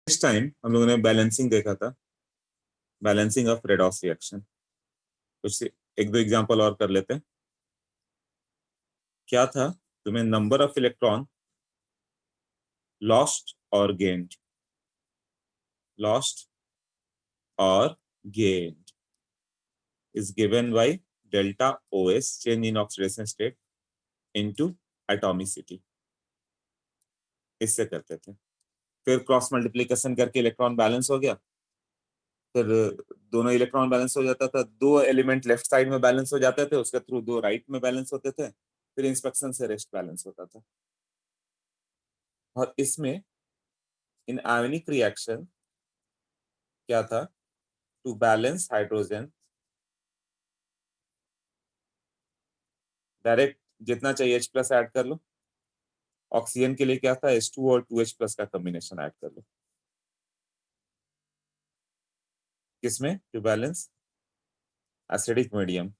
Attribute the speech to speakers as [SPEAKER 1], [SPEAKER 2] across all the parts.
[SPEAKER 1] इस टाइम हम लोगों ने बैलेंसिंग देखा था, बैलेंसिंग ऑफ रेडॉक्स रिएक्शन। कुछ एक दो एग्जांपल और कर लेते हैं। क्या था, तुम्हें नंबर ऑफ इलेक्ट्रॉन लॉस्ट और गेन्ड, लॉस्ट और gained is given by delta OS, change in oxidation state, into atomicity। इससे करते थे। फिर क्रॉस मल्टीप्लिकेशन करके इलेक्ट्रॉन बैलेंस हो गया, फिर दोनों इलेक्ट्रॉन बैलेंस हो जाता था, दो एलिमेंट लेफ्ट साइड में बैलेंस हो जाते थे, उसके थ्रू दो राइट में बैलेंस होते थे, फिर इंस्पेक्शन से रेस्ट बैलेंस होता था। और इसमें इन आयोनिक रिएक्शन क्या था, टू बैलेंस हाइड्रोजन डायरेक्ट जितना चाहिए H+ ऐड कर लो, ऑक्सीजन के लिए क्या था, H2 और 2H+ का कॉम्बिनेशन ऐड कर लो। किसमें, टू बैलेंस एसिडिक मीडियम।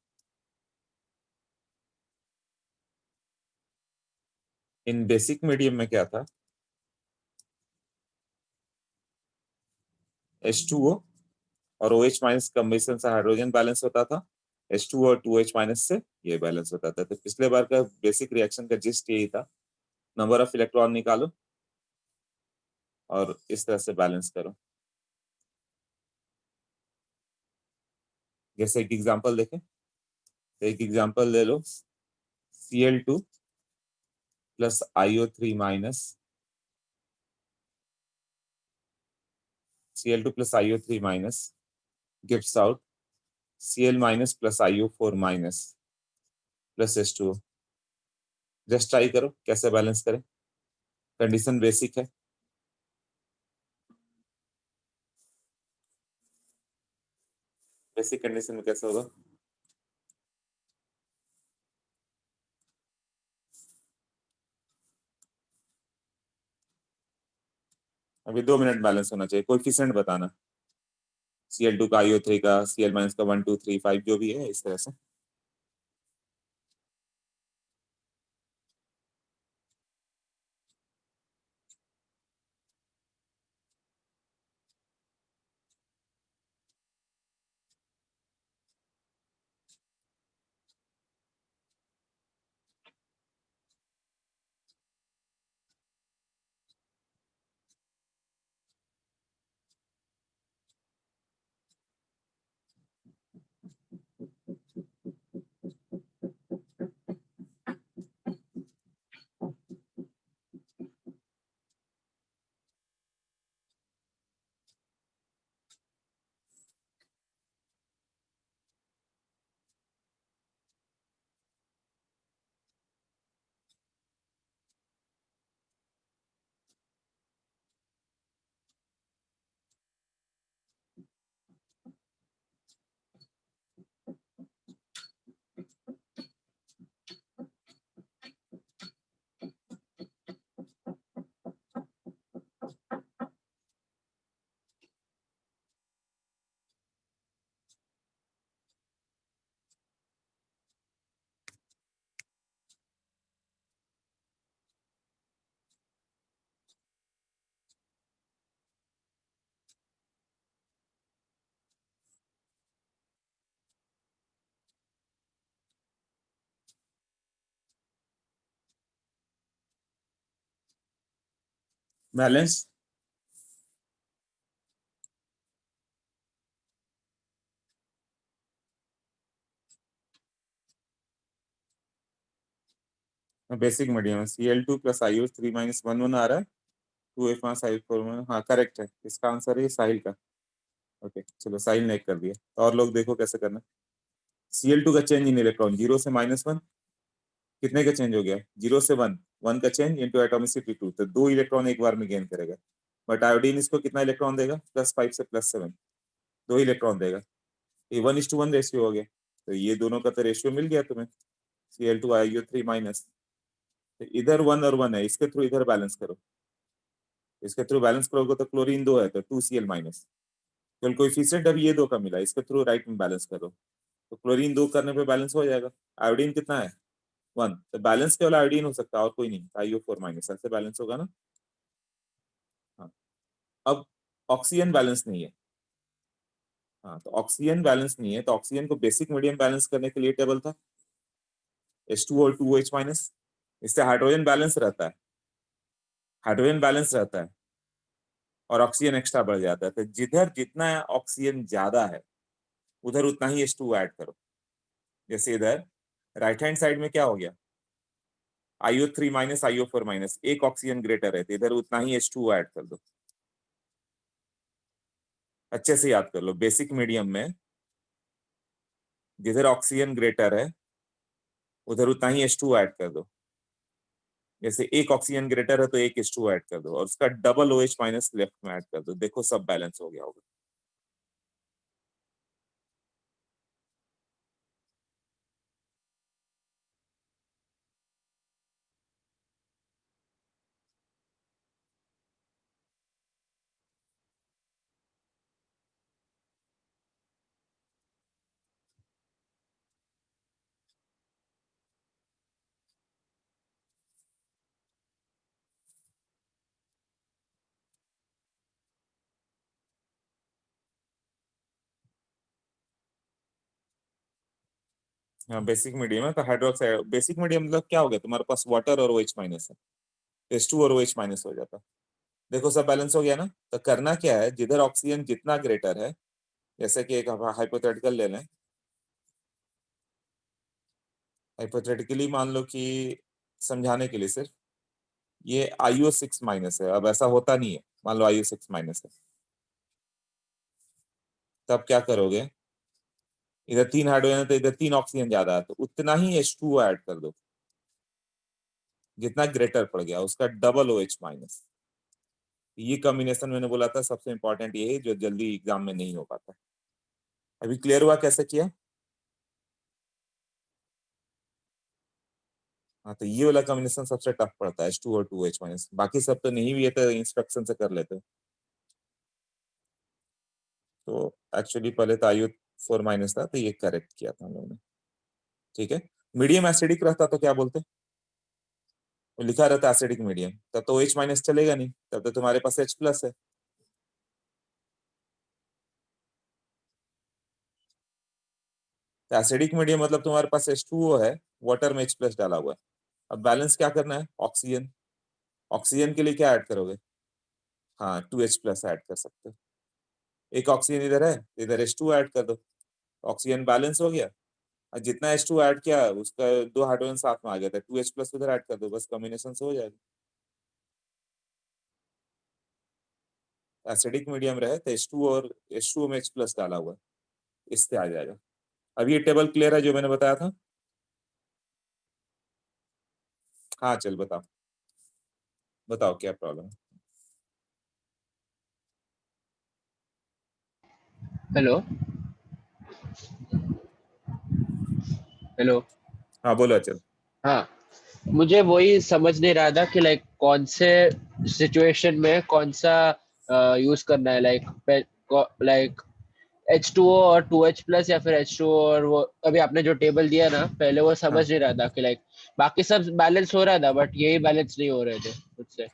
[SPEAKER 1] इन बेसिक मीडियम में क्या था, H2O और OH- कॉम्बिनेशन से हाइड्रोजन बैलेंस होता था, H2 और 2H- से ये बैलेंस होता था। तो पिछले बार का बेसिक रिएक्शन का जिस्ट यही था, नंबर ऑफ इलेक्ट्रॉन निकालो और इस तरह से बैलेंस करो। जैसे एक एग्जांपल देखें, तो एक एग्जांपल ले लो, Cl2 plus IO3 minus, Cl2 plus IO3 minus gives out Cl minus plus IO4 minus plus H2O। Just try करो कैसे बैलेंस करें, कंडीशन बेसिक है। बेसिक कंडीशन में कैसे होगा, अभी 2 मिनट बैलेंस होना चाहिए, कोएफिशिएंट बताना, Cl2 का IO3 का, Cl- का 1 2 3 5 जो भी है, इस तरह से। बैलेंस बेसिक मीडियम है, Cl2 प्लस IO3 माइनस 1 1 आ रहा है, 2H- IO4 हाँ करेक्ट है, इसका आंसर है साहिल का। ओके चलो, साहिल ने एक कर दिया, तो और लोग देखो कैसे करना। Cl2 का चेंज इन इलेक्ट्रॉन 0 से -1, कितने का चेंज हो गया, 0 से 1, 1 का चेंज इनटू एटॉमिसिटी 2, तो 2 इलेक्ट्रॉन एक बार में गेन करेगा। बट आयोडीन इसको कितना इलेक्ट्रॉन देगा, +5 से +7, 2 इलेक्ट्रॉन देगा। ये 1:1 रेशियो हो गया, तो ये दोनों का तो रेशियो मिल गया तुम्हें, Cl2 IO3 माइनस, तो इधर 1 और 1 है, इसके थ्रू इधर बैलेंस करो, इसके थ्रू बैलेंस करोगे तो क्लोरीन 2 है तो 2Cl-, केवल कोएफिशिएंट अभी ये 2 का मिला, इसके थ्रू राइट में बैलेंस करो, तो क्लोरीन 2 करने पे बैलेंस हो जाएगा। आयोडीन कितना है, 1, तो बैलेंस केवल आयोडीन हो सकता है और कोई नहीं, IO4 माइनस, ऐसे बैलेंस होगा ना। हाँ, अब ऑक्सीजन बैलेंस नहीं है। हाँ, तो ऑक्सीजन बैलेंस नहीं है, तो ऑक्सीजन को बेसिक मीडियम बैलेंस करने के लिए टेबल था H2 और 2H माइनस। इससे हाइड्रोजन बैलेंस रहता है, हाइड्रोजन बैलेंस रहता है और ऑक्सीजन एक्स्ट्रा बढ़ जाता है। तो जिधर जितना ऑक्सीजन ज्यादा है उधर उतना ही H2 ऐड करो। जैसे इधर राइट हैंड साइड में क्या हो गया, IO3 माइनस IO4 माइनस, एक ऑक्सीजन ग्रेटर है, तो इधर उतना ही H2 ऐड कर दो। अच्छे से याद कर लो, बेसिक मीडियम में जिधर ऑक्सीजन ग्रेटर है उधर उतना ही H2 ऐड कर दो। जैसे एक ऑक्सीजन ग्रेटर है तो एक H2 ऐड कर दो और उसका डबल OH माइनस लेफ्ट में ऐड कर दो। देखो सब बैलेंस हो गया होगा। हाँ, बेसिक मीडियम है तो हाइड्रोक्साइड। बेसिक मीडियम मतलब क्या हो गया, तुम्हारे पास वाटर और OH माइनस है, H2 और OH माइनस हो जाता। देखो सब बैलेंस हो गया ना। तो करना क्या है, जिधर ऑक्सीजन जितना ग्रेटर है, जैसे कि एक हाइपोथेटिकल ले लें। हाइपोथेटिकली मान लो कि समझाने के लिए सिर्फ, ये IO6 माइनस है। अब ऐसा होता नहीं है, मान लो IO6 माइनस है, तब क्या करोगे, इधर 3 हाइड्रोजन है तो इधर 3 ऑक्सीजन ज्यादा है, तो उतना ही H2 ऐड कर दो जितना ग्रेटर पड़ गया, उसका डबल OH माइनस। ये कॉम्बिनेशन मैंने बोला था सबसे इंपॉर्टेंट, ये है जो जल्दी एग्जाम में नहीं हो पाता। अभी क्लियर हुआ कैसे किया। हाँ, तो ये वाला कॉम्बिनेशन सबसे टफ पड़ता है, H2 और 2H माइनस। बाकी सब तो नहीं भी है तो इंस्ट्रक्शन से कर लेते हो। तो एक्चुअली पहले तो IO4 माइनस था, तो ये करेक्ट किया था हम लोगों ने। ठीक है, मीडियम एसिडिक रहता तो क्या बोलते, तो लिखा रहता एसिडिक मीडियम, तब तो OH माइनस चलेगा नहीं, तब तो तुम्हारे पास H प्लस है। तो एसिडिक मीडियम मतलब तुम्हारे पास H2O है, वाटर में H प्लस डाला हुआ है। अब बैलेंस क्या करना है, ऑक्सीजन। ऑक्सीजन के लिए क्या ऐड करोगे, हाँ 2H प्लस ऐड कर सकते हो। एक ऑक्सीजन इधर है, इधर H2 ऐड कर दो, ऑक्सीजन बैलेंस हो गया। और जितना H2 ऐड किया उसका 2 हाइड्रोजन साथ में आ गया था, 2H प्लस उधर ऐड कर दो, बस कॉम्बिनेशन से हो जाएगा। एसिडिक मीडियम रहे तो H2 और H2O में H प्लस डाला हुआ है, इससे आ जाएगा। अब ये टेबल क्लियर है जो मैंने बताया था। हाँ चल बताओ, बताओ क्या प्रॉब्लम है।
[SPEAKER 2] हेलो। हेलो।
[SPEAKER 1] हाँ बोलो चल।
[SPEAKER 2] हाँ, मुझे वही समझ नहीं रहा था कि लाइक कौन से सिचुएशन में कौन सा यूज करना है, लाइक H2O और 2H प्लस या फिर H2O और वो अभी आपने जो टेबल दिया ना पहले, वो समझ
[SPEAKER 1] हाँ
[SPEAKER 2] नहीं रहा था कि लाइक बाकी सब बैलेंस हो रहा था बट यही बैलेंस नहीं हो रहे थे मुझसे।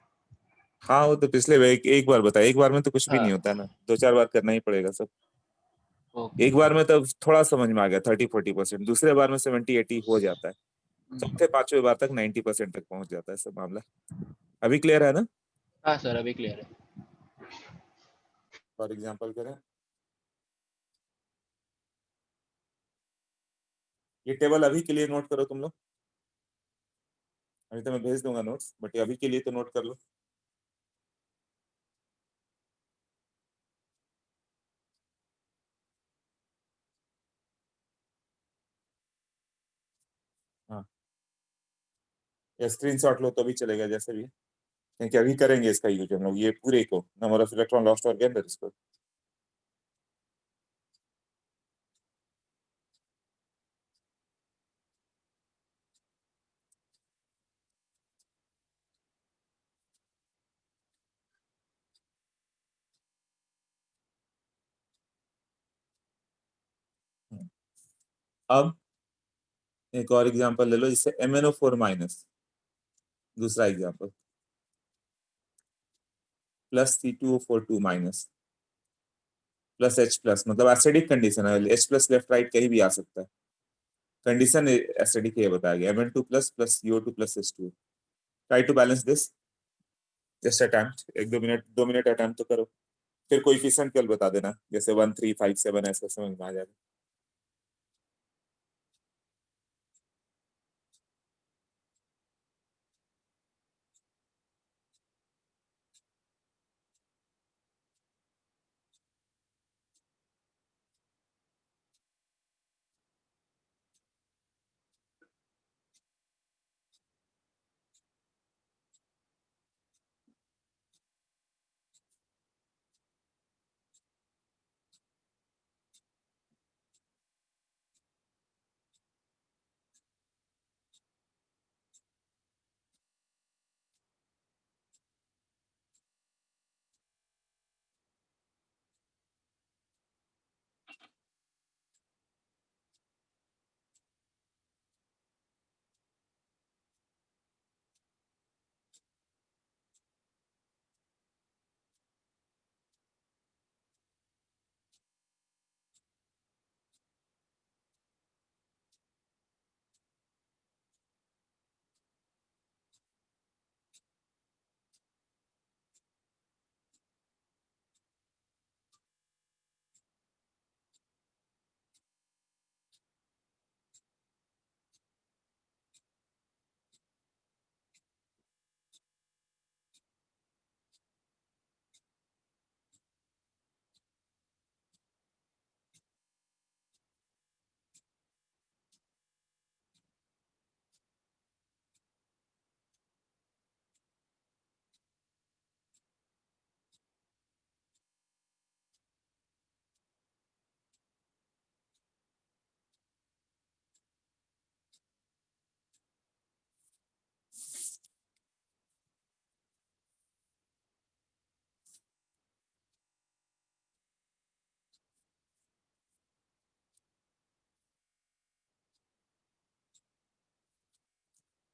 [SPEAKER 1] हाँ, वो तो पिछले एक बार बताया, एक बार में तो कुछ भी नहीं
[SPEAKER 2] हाँ।
[SPEAKER 1] होता है ना, 2-4 बार करना ही पड़ेगा सब।
[SPEAKER 2] ओके।
[SPEAKER 1] एक बार में तो थोड़ा समझ में आ गया 30-40%, दूसरे बार में 70-80 हो जाता है, चौथे पांचवे बार तक 90% तक पहुंच जाता है सब मामला। अभी क्लियर है ना।
[SPEAKER 2] हाँ सर, अभी क्लियर है।
[SPEAKER 1] फॉर एग्जाम्पल करें, ये टेबल अभी के लिए नोट करो तुम लोग। अभी तो मैं भेज दूंगा नोट्स, बट अभी के लिए तो नोट कर लो। हाँ, या स्क्रीनशॉट लो तो भी चलेगा, जैसे भी है। क्योंकि अभी करेंगे इसका यूज हम लोग, ये पूरे को नंबर ऑफ इलेक्ट्रॉन लॉस्ट और गेन इसको। अब एक और एग्जांपल ले लो, जिससे MnO4 माइनस, दूसरा example, plus C2O4 2 minus. Plus H plus, मतलब एसिडिक कंडीशन है, H प्लस लेफ्ट राइट कहीं भी आ सकता है, कंडीशन एसिडिक है बताया गया, Mn2 plus plus CO2 plus H2। Try to balance this, just attempt, 1 2 minute 2 minute attempt तो करो, फिर कोएफिशिएंट केवल बता देना, जैसे 1357 ऐसा समझ में आ जाएगा।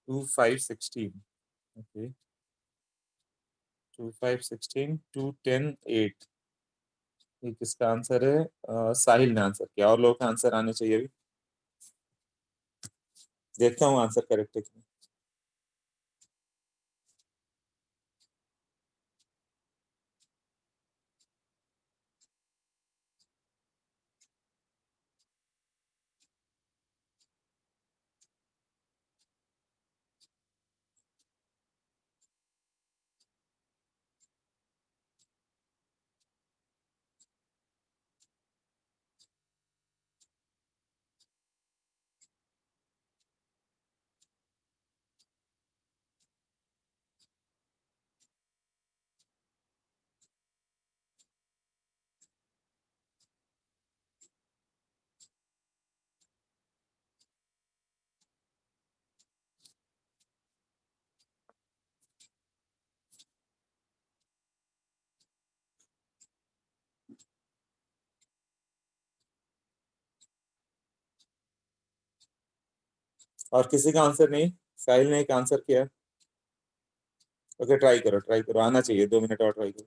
[SPEAKER 1] 2516, ओके, 2516 210 8, ये किसका आंसर है? साहिल ने आंसर किया, और लोगों का आंसर आने चाहिए अभी, देखता हूँ आंसर करेक्ट है कि नहीं। और किसी का आंसर नहीं? साहिल ने एक आंसर किया, ओके, ट्राई करो, आना चाहिए, 2 मिनट और ट्राई करो।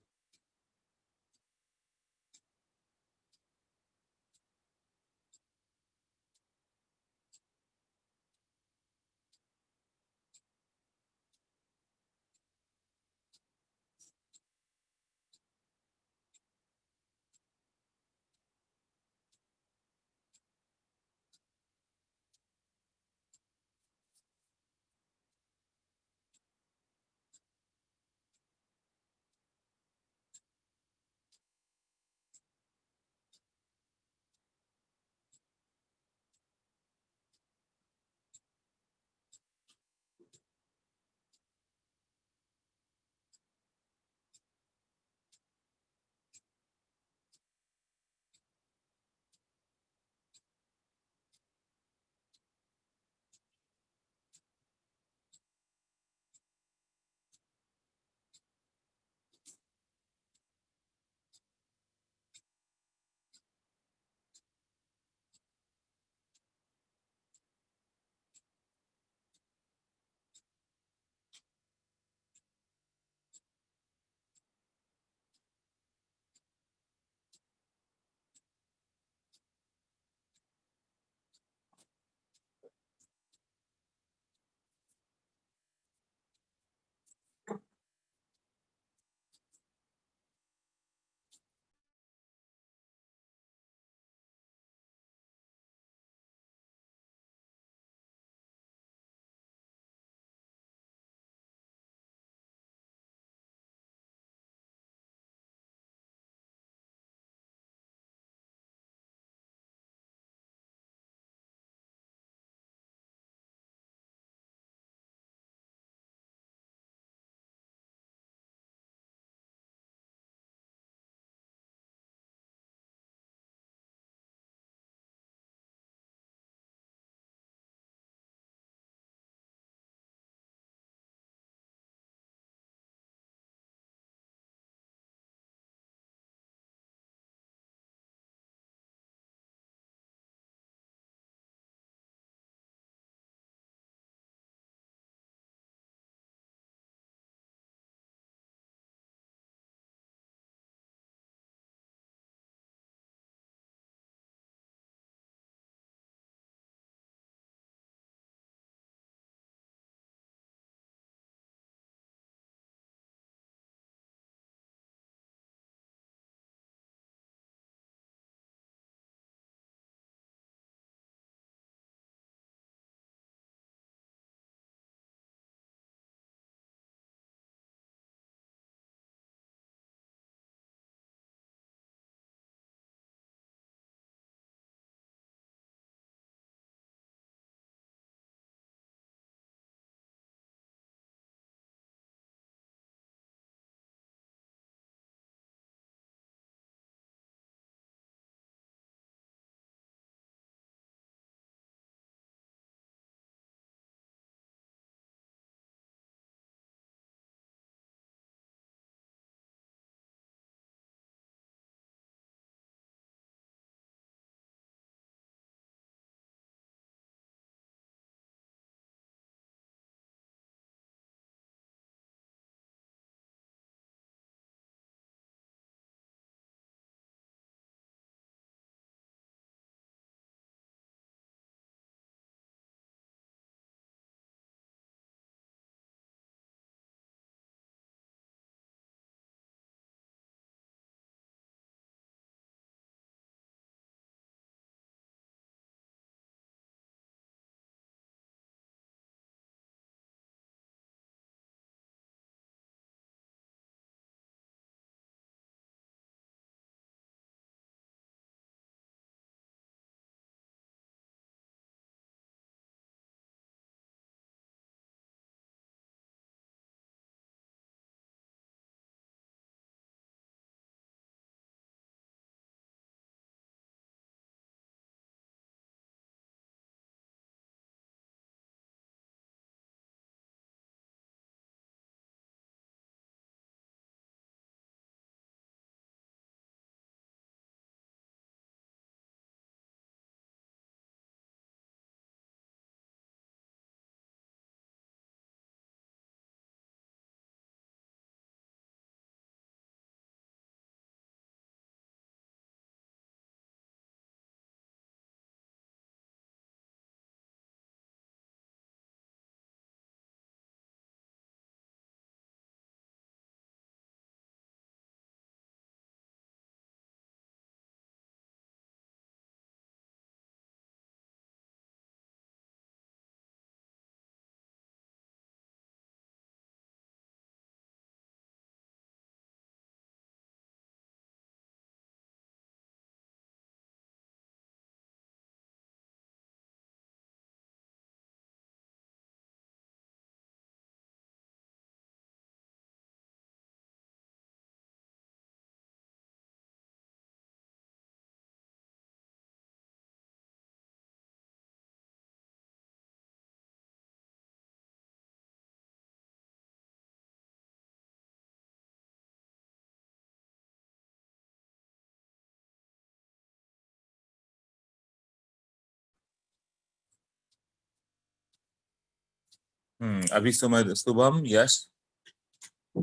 [SPEAKER 1] अभी शुभम, यश,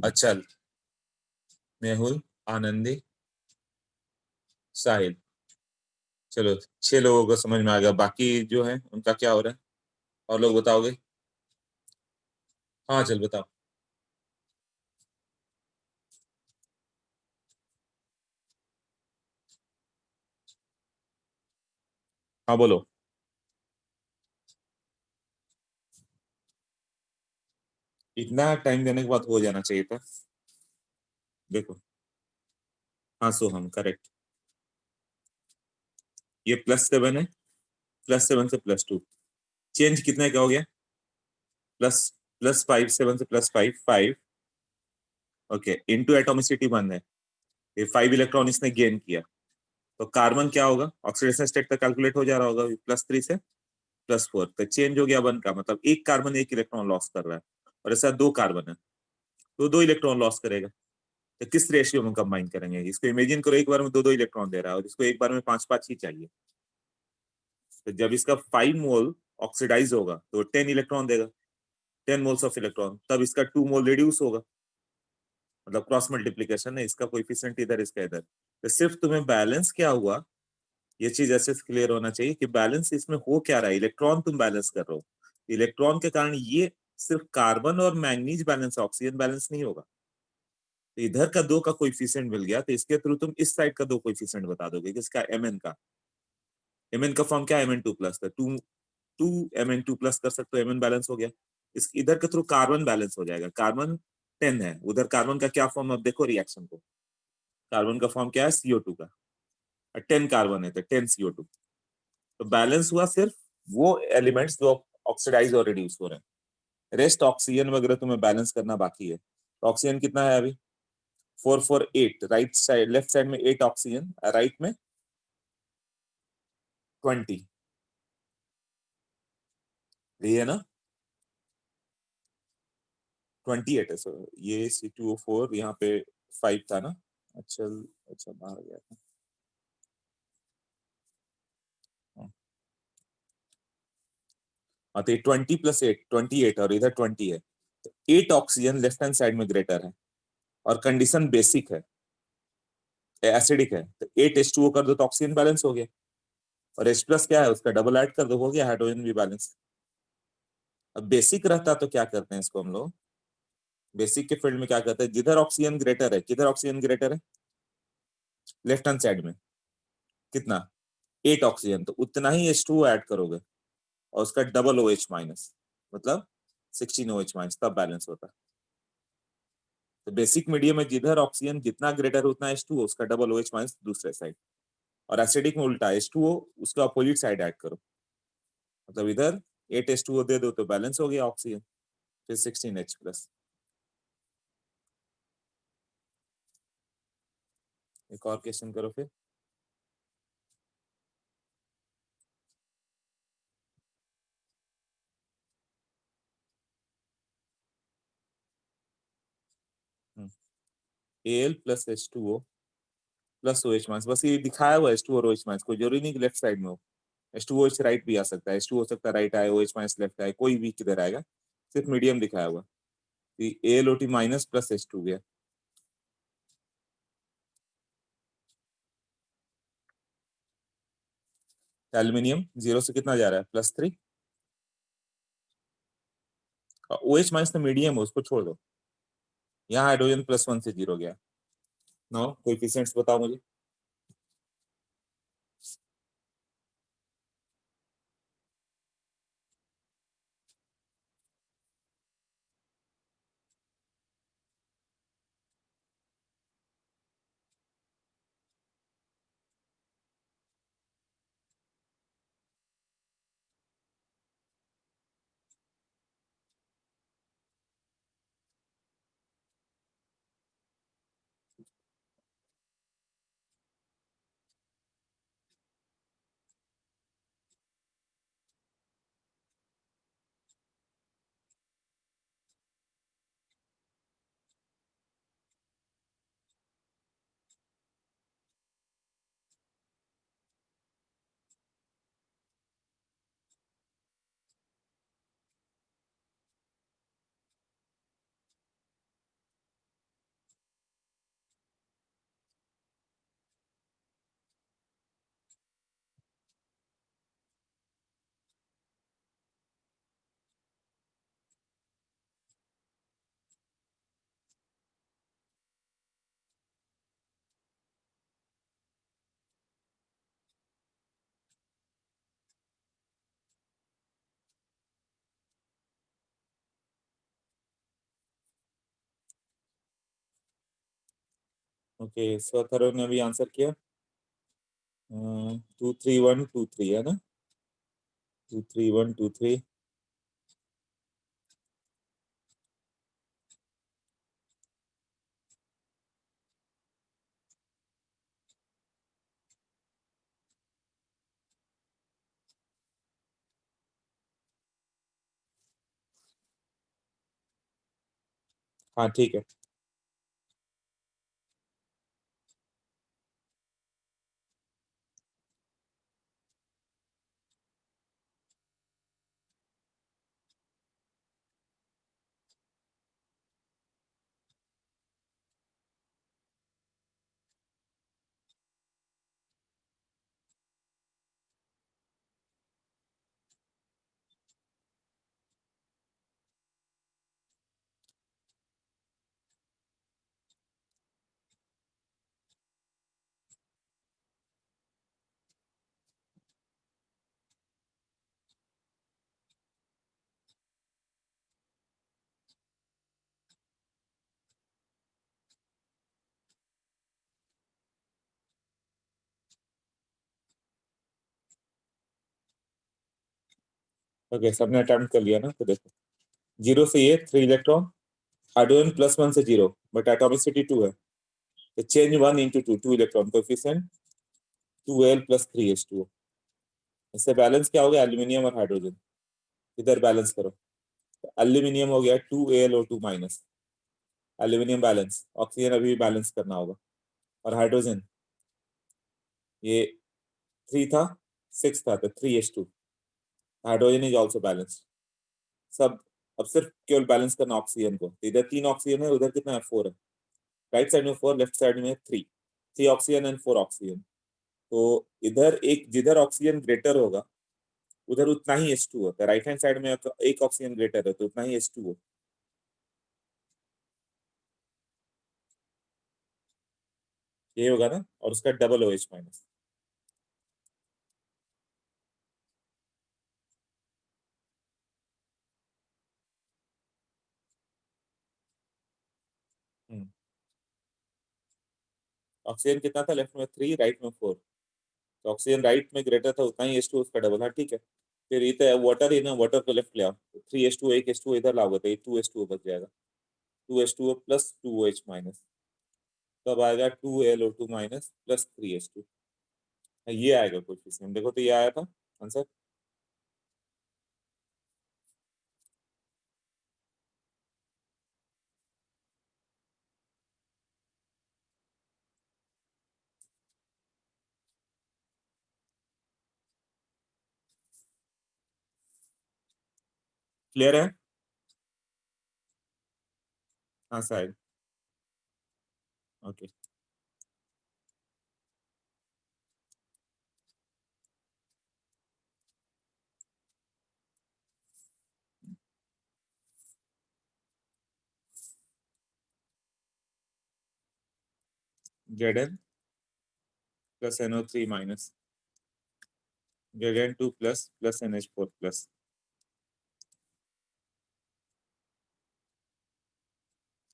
[SPEAKER 1] अचल, मेहुल, आनंदी, साहिल। चलो 6 लोगों को समझ में आ गया, बाकी जो है उनका क्या हो रहा है? और लोग बताओगे? हाँ चल बताओ। हाँ बोलो। इतना टाइम देने के बाद हो जाना चाहिए था। देखो, हाँ सोहम करेक्ट। ये +7 है, +7 से +2। चेंज कितने का हो गया? प्लस +5, 7 से +5, 5। ओके, इनटू एटॉमिसिटी 1 है, ये 5 इलेक्ट्रॉन इसने गेन किया। तो कार्बन क्या होगा? ऑक्सीडेशन स्टेट तक कैलकुलेट हो जा रहा होगा, +3 से +4, तो चेंज हो गया 1 का, मतलब एक कार्बन एक इलेक्ट्रॉन लॉस कर रहा है। और ऐसा 2 कार्बन है तो 2 इलेक्ट्रॉन लॉस करेगा। तो किस रेशियो में कंबाइन करेंगे? इसको इमेजिन करो, एक बार में 2 2 इलेक्ट्रॉन दे रहा है और इसको एक बार में 5 5 ही चाहिए। तो जब इसका 5 मोल ऑक्सीडाइज होगा तो 10 इलेक्ट्रॉन देगा, 10 मोल्स ऑफ इलेक्ट्रॉन, तब इसका 2 मोल रिड्यूस होगा। मतलब क्रॉस मल्टीप्लीकेशन है, इसका कोएफिशिएंट इधर, इसका इधर। तो सिर्फ तुम्हें बैलेंस क्या हुआ, ये चीज ऐसे क्लियर होना चाहिए कि बैलेंस इसमें हो क्या रहा है, इलेक्ट्रॉन तुम बैलेंस कर रहे हो। इलेक्ट्रॉन के कारण ये सिर्फ कार्बन और मैंगनीज बैलेंस, ऑक्सीजन बैलेंस नहीं होगा। तो इधर का 2 का कोएफिशिएंट मिल गया, तो इसके थ्रू तुम इस साइड का 2 कोएफिशिएंट बता दोगे, किसका? Mn का। Mn का फॉर्म क्या है? Mn2 प्लस था, 2 Mn2 प्लस कर सकते हो, Mn बैलेंस हो गया। इस इधर के थ्रू कार्बन बैलेंस हो जाएगा, कार्बन 10 है, उधर कार्बन का क्या फॉर्म? अब देखो रिएक्शन को, कार्बन का फॉर्म क्या है? CO2 का। 10 कार्बन है तो 10 CO2। तो बैलेंस हुआ सिर्फ वो एलिमेंट्स जो ऑक्सीडाइज और रिड्यूस हो रहे हैं, रेस्ट ऑक्सीजन वगैरह तुम्हें बैलेंस करना बाकी है। तो ऑक्सीजन कितना है अभी? 4 4 8, राइट साइड, लेफ्ट साइड में 8 ऑक्सीजन, राइट में 20। यही है ना? 28 है सर, ये C2O4 यहाँ पे 5 था ना। अच्छा, अच्छा बाहर गया था। हाँ हाँ, तो 20 + 8, 28, और इधर 20 है, तो 8 ऑक्सीजन लेफ्ट हैंड साइड में ग्रेटर है। और कंडीशन बेसिक है, एसिडिक है, तो 8H2O कर दो तो ऑक्सीजन बैलेंस हो गया। और H+ क्या है? उसका डबल ऐड कर दो, हो गया हाइड्रोजन भी बैलेंस। अब बेसिक रहता तो क्या करते हैं इसको हम लोग? बेसिक के फील्ड में क्या करते हैं, जिधर ऑक्सीजन ग्रेटर है, किधर ऑक्सीजन ग्रेटर है? लेफ्ट हैंड साइड में। कितना? 8 ऑक्सीजन, तो उतना ही H2O ऐड करोगे और उसका डबल OH-, मतलब 16 OH-, तब बैलेंस होता है। तो बेसिक मीडियम में जिधर ऑक्सीजन जितना ग्रेटर उतना H2O, उसका डबल OH- दूसरे साइड। और एसिडिक में उल्टा, H2O उसका अपोजिट साइड ऐड करो, मतलब इधर 8H2O दे दो तो बैलेंस हो गया ऑक्सीजन, फिर 16H+। एक और क्वेश्चन करो फिर। Al+H2O प्लस OH-, बस ये दिखाया हुआ H2 और OH-, कोई जरूरी नहीं कि लेफ्ट साइड में हो। H2OH राइट भी आ सकता है, H2 हो सकता है राइट आए, OH- लेफ्ट आए, कोई भी किधर आएगा, सिर्फ मीडियम दिखाया हुआ। AlOT- प्लस H2 गया। एल्यूमिनियम 0 से कितना जा रहा है? +3। OH- तो मीडियम है, उसको छोड़ दो। यहाँ हाइड्रोजन +1 से 0 गया। नो, कोएफिशिएंट्स बताओ मुझे। ओके, स्वथरो ने भी आंसर किया। 23123 है ना, 23123। हाँ ठीक है। ओके, सबने अटेम्प्ट कर लिया ना, तो देखो 0 से ये 3 इलेक्ट्रॉन, हाइड्रोजन +1 से 0, बट एटॉमिसिटी 2 है, तो change 1 into 2, 2 electron coefficient 2Al + 3H2O। इससे बैलेंस क्या हो गया, एल्यूमिनियम और हाइड्रोजन। इधर बैलेंस करो, तो एल्यूमिनियम हो गया 2AlO2-, एल्यूमिनियम बैलेंस, ऑक्सीजन अभी भी बैलेंस करना होगा। और हाइड्रोजन ये 3 था, 6 था, तो 3H2, hydrogen is also balance. सब, अब सिर्फ केवल बैलेंस करना ऑक्सीजन को, तो इधर 3 ऑक्सीजन है, उधर कितना है, 4 है। राइट साइड में 4, लेफ्ट साइड में 3, 3 ऑक्सीजन एंड 4 ऑक्सीजन। तो इधर एक, जिधर ऑक्सीजन ग्रेटर होगा उधर उतना ही H2 होता है। राइट हैंड साइड में एक ऑक्सीजन ग्रेटर है, तो उतना ही H2 हो, ये होगा ना, और उसका डबल OH-। ऑक्सीजन कितना था, लेफ्ट में 3, राइट में 4, तो ऑक्सीजन राइट में ग्रेटर था, उतना ही H2 उसका डबल। हाँ ठीक है। फिर इधर वाटर है ना, वाटर को लेफ्ट ले आओ, 3H2, एक H2 इधर लाओगे तो ये 2H2 बच जाएगा, 2H2O + 2OH-, तब आएगा 2AlO2- + 3H2। ये आएगा कोएफिशिएंट, देखो तो ये आया था आंसर। क्लियर है? हाँ शायद। Okay, Zn + NO3-, Zn2 + NH4+।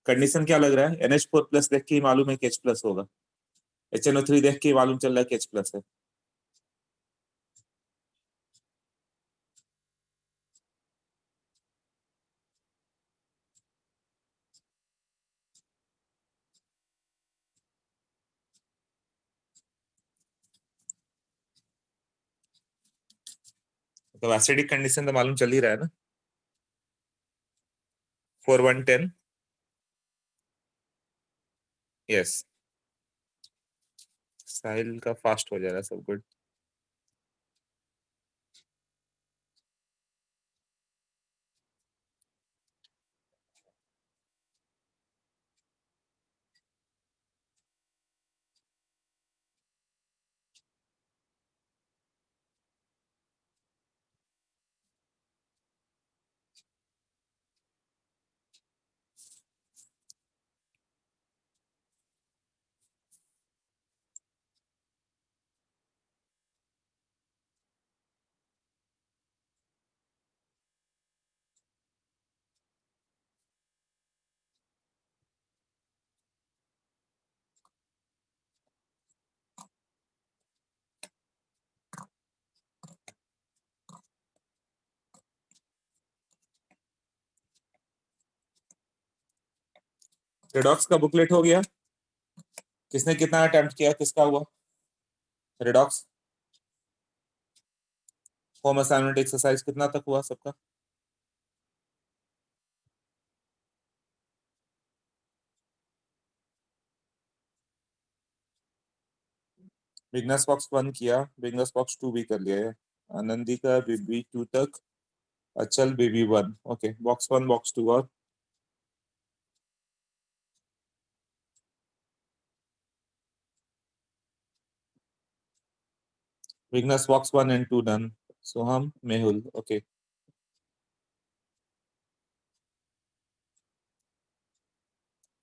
[SPEAKER 1] Condition क्या लग रहा है, NH4+ देख के ही मालूम है कि H+ होगा, HNO3 देख के ही मालूम चल रहा है कि H+ है। तो एसिडिक कंडीशन तो मालूम चल ही रहा है ना, 4110। यस, साहिल का फास्ट हो जाएगा सब, गुड। रेडॉक्स का बुकलेट हो गया। किसने कितना अटेम्प्ट किया, किसका हुआ रेडॉक्स? होम असाइनमेंट एक्सरसाइज कितना तक हुआ सबका? बिगनर्स बॉक्स 1 किया, बिगनर्स बॉक्स 2 भी कर लिया है। आनंदी का बेबी 2 तक, अचल बेबी 1। ओके, बॉक्स 1 बॉक्स 2 और beginners box 1 and 2 done. Soham, Mehul, okay.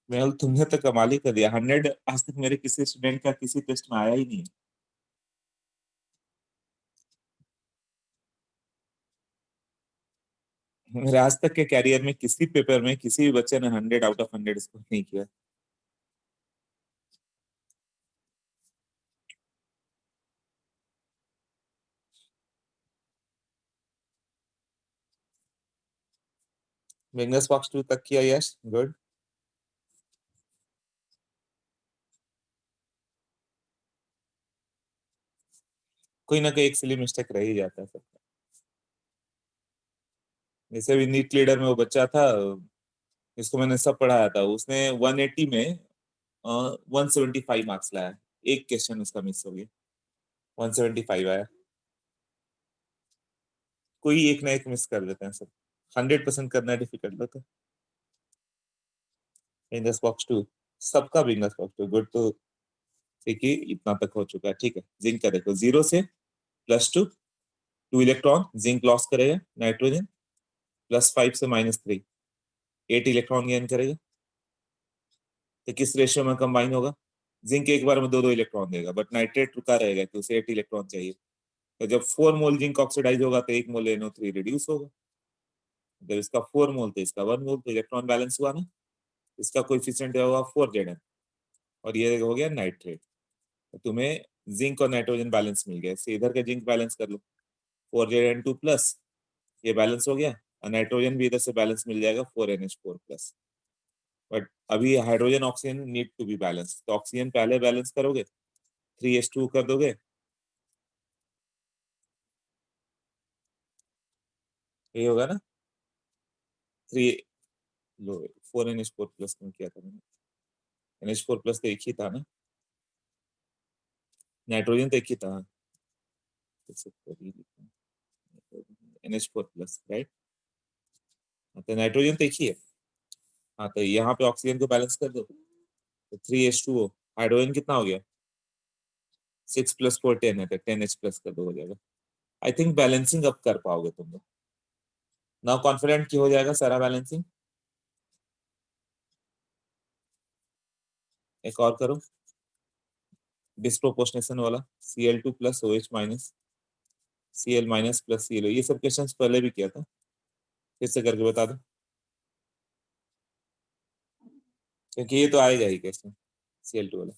[SPEAKER 1] Mehul तुमने तो कमाल ही कर दिया, 100 आज तक मेरे किसी स्टूडेंट का किसी टेस्ट में आया ही नहीं। मेरे आज तक के कैरियर में किसी पेपर में किसी भी बच्चे ने 100 आउट ऑफ 100 स्कोर नहीं किया। बिगनर्स बॉक्स 2 तक किया, यस गुड। कोई ना कोई एक सिली मिस्टेक रह ही जाता है सबका। जैसे भी नीट लीडर में वो बच्चा था जिसको मैंने सब पढ़ाया था, उसने 180 में 175 मार्क्स लाया। एक क्वेश्चन उसका मिस हो गया, 175 आया। कोई एक ना एक मिस कर देते हैं सब। 100% करना डिफिकल्ट होता है। बिगनर्स बॉक्स 2 सबका, बिगनर्स बॉक्स 2 गुड। तो ठीक है, इतना तक हो चुका है। ठीक है, जिंक का देखो, 0 से +2, 2 इलेक्ट्रॉन जिंक लॉस करेगा। नाइट्रोजन +5 से -3, 8 इलेक्ट्रॉन गेन करेगा। तो किस रेशियो में कंबाइन होगा? जिंक एक बार में दो दो इलेक्ट्रॉन देगा, बट नाइट्रेट रुका रहेगा कि उसे 8 इलेक्ट्रॉन चाहिए। तो जब 4 मोल जिंक ऑक्सीडाइज होगा तो 1 मोल NO3 रिड्यूस होगा। जब इसका 4 मोल तो इसका 1 मोल, तो इलेक्ट्रॉन बैलेंस हुआ ना। इसका कोएफिशिएंट होगा 4Zn, और ये हो गया नाइट्रेट। तो तुम्हें जिंक और नाइट्रोजन बैलेंस मिल गया। इससे इधर का जिंक बैलेंस कर लो, 4Zn2 प्लस, ये बैलेंस हो गया। और नाइट्रोजन भी इधर से बैलेंस मिल जाएगा, 4NH4 प्लस। बट अभी hydrogen oxygen need to be balance, तो ऑक्सीजन पहले बैलेंस करोगे, 3H2 कर दोगे, ये होगा ना। 3 लो, 4NH4 प्लस में किया था मैंने। NH4 प्लस तो एक ही था ना, नाइट्रोजन तो एक ही था। NH4 plus, right. तो नाइट्रोजन तो एक ही है। हाँ, तो यहाँ पे ऑक्सीजन को बैलेंस कर दो, तो 3H2O। हाइड्रोजन कितना हो गया? 6 + 4 10 है, तो 10H प्लस कर दो, हो जाएगा। आई थिंक बैलेंसिंग अब कर पाओगे तुम लोग। नाउ कॉन्फिडेंट की हो जाएगा सारा बैलेंसिंग। एक और करो, डिस्प्रोपोर्शनेशन वाला, Cl2 + OH minus, Cl minus plus Cl। ये सब क्वेश्चंस पहले भी किया था, फिर से करके बता दो, क्योंकि ये तो आएगा ही क्वेश्चन Cl2 वाला।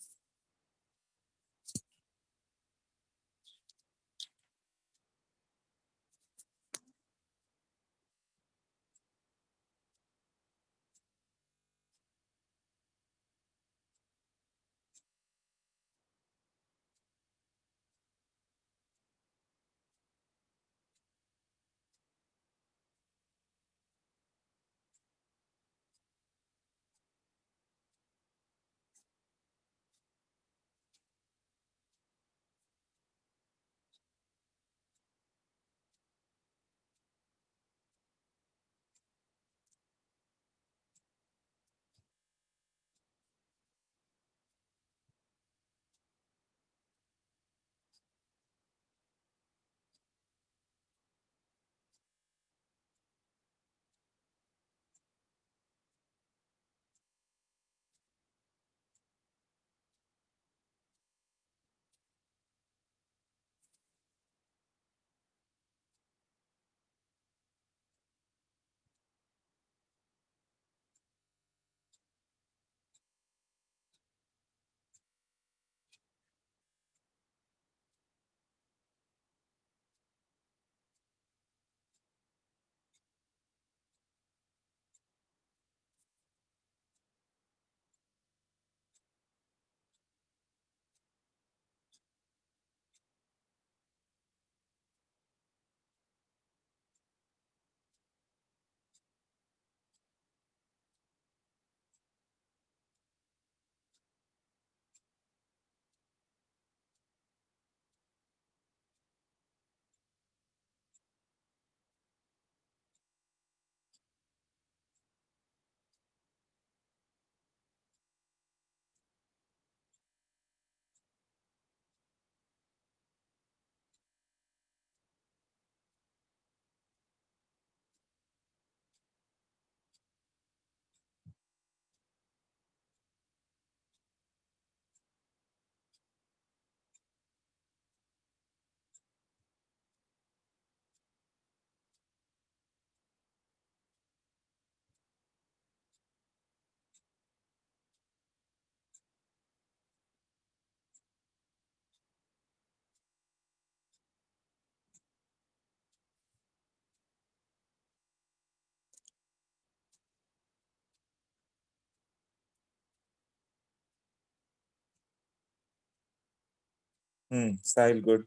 [SPEAKER 1] साहिल गुड।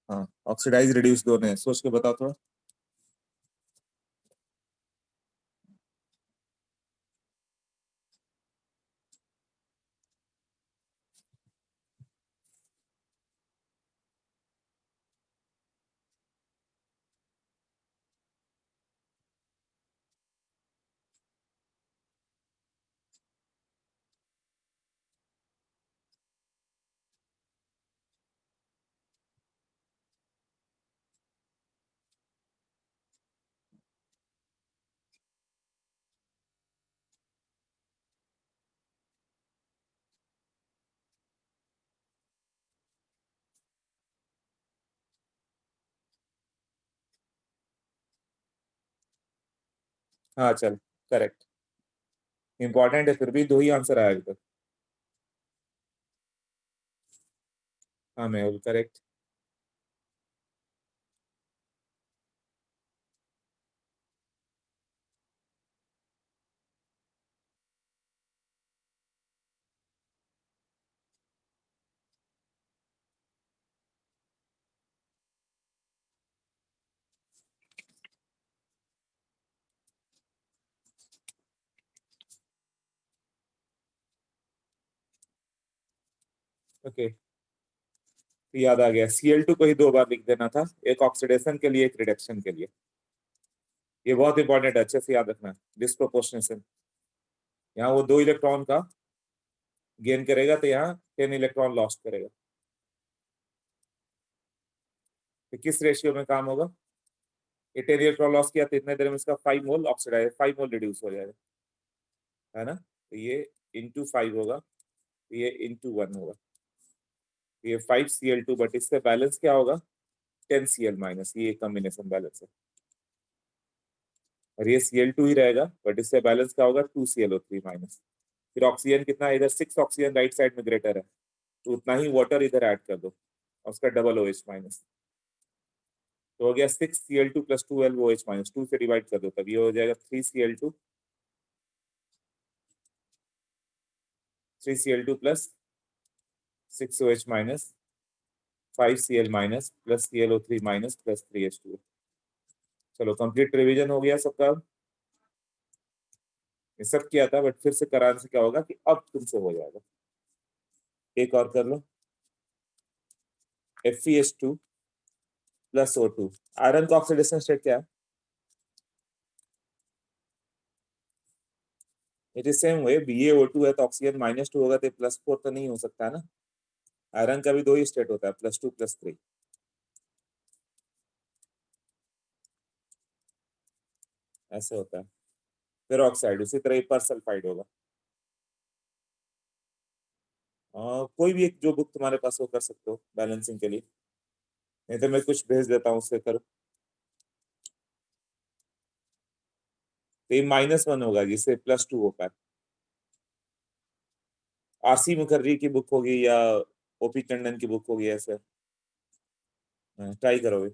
[SPEAKER 1] हाँ, ऑक्सीडाइज रिड्यूस दोनों है, सोच के बताओ थोड़ा। हाँ चल, करेक्ट। इंपॉर्टेंट है, फिर भी दो ही आंसर आया अभी तक। हाँ मेहुल, करेक्ट। ओके, तो याद आ गया, Cl2 को ही दो बार लिख देना था, एक ऑक्सीडेशन के लिए, एक रिडक्शन के लिए। ये बहुत इंपॉर्टेंट है, अच्छे से याद रखना। डिस्प्रोपोर्शनेशन, यहाँ वो 2 इलेक्ट्रॉन का गेन करेगा तो यहाँ 10 इलेक्ट्रॉन लॉस्ट करेगा। तो किस रेशियो में काम होगा? ये 10 इलेक्ट्रॉन लॉस किया तो इतने देर में इसका 5 मोल ऑक्सीडाइज, 5 मोल रिड्यूस हो जाएगा, है ना? तो ये इंटू 5 होगा, तो ये इंटू 1 होगा। तो ये 5Cl2, बट इससे बैलेंस क्या होगा? 10Cl-, ये कॉम्बिनेशन बैलेंस है। और ये Cl2 ही रहेगा, बट इससे बैलेंस क्या होगा? 2ClO3-। फिर ऑक्सीजन कितना है इधर? 6 ऑक्सीजन राइट साइड में ग्रेटर है, तो उतना ही वाटर इधर ऐड कर दो, और उसका डबल OH-। तो हो गया 6Cl2 + 12OH-, 2 से डिवाइड कर दो, तब ये हो जाएगा 3Cl2, 3Cl2 + 6OH-, 5Cl- + ClO3- + 3H2O। चलो, कंप्लीट रिवीजन हो गया सबका। ये सब किया था, बट फिर से कराने से क्या होगा कि अब तुमसे हो जाएगा। एक और कर लो, FeH2 + O2। आयरन का ऑक्सीडेशन स्टेट क्या है? It is same way, BaO2 है तो ऑक्सीजन -2 होगा, तो +4 तो नहीं हो सकता है ना। आयरन का भी दो ही स्टेट होता है, +2 +3, ऐसे होता है। फिर ऑक्साइड उसी तरह पर सल्फाइड होगा। कोई भी एक जो बुक तुम्हारे पास हो कर सकते हो बैलेंसिंग के लिए, नहीं तो मैं कुछ भेज देता हूँ, उससे करो। तो ये -1 होगा, जिससे +2 हो पाए। RC मुखर्जी की बुक होगी या OP टंडन की बुक होगी, ऐसे ट्राई करोगे।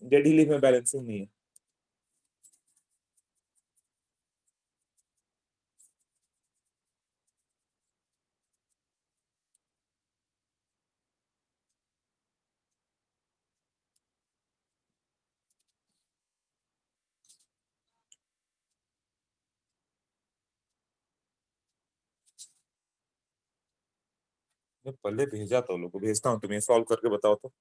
[SPEAKER 1] डेड लीफ में बैलेंसिंग नहीं है। मैं पहले भेजा था, लोगों को भेजता हूँ, तुम्हें सॉल्व करके बताओ तो।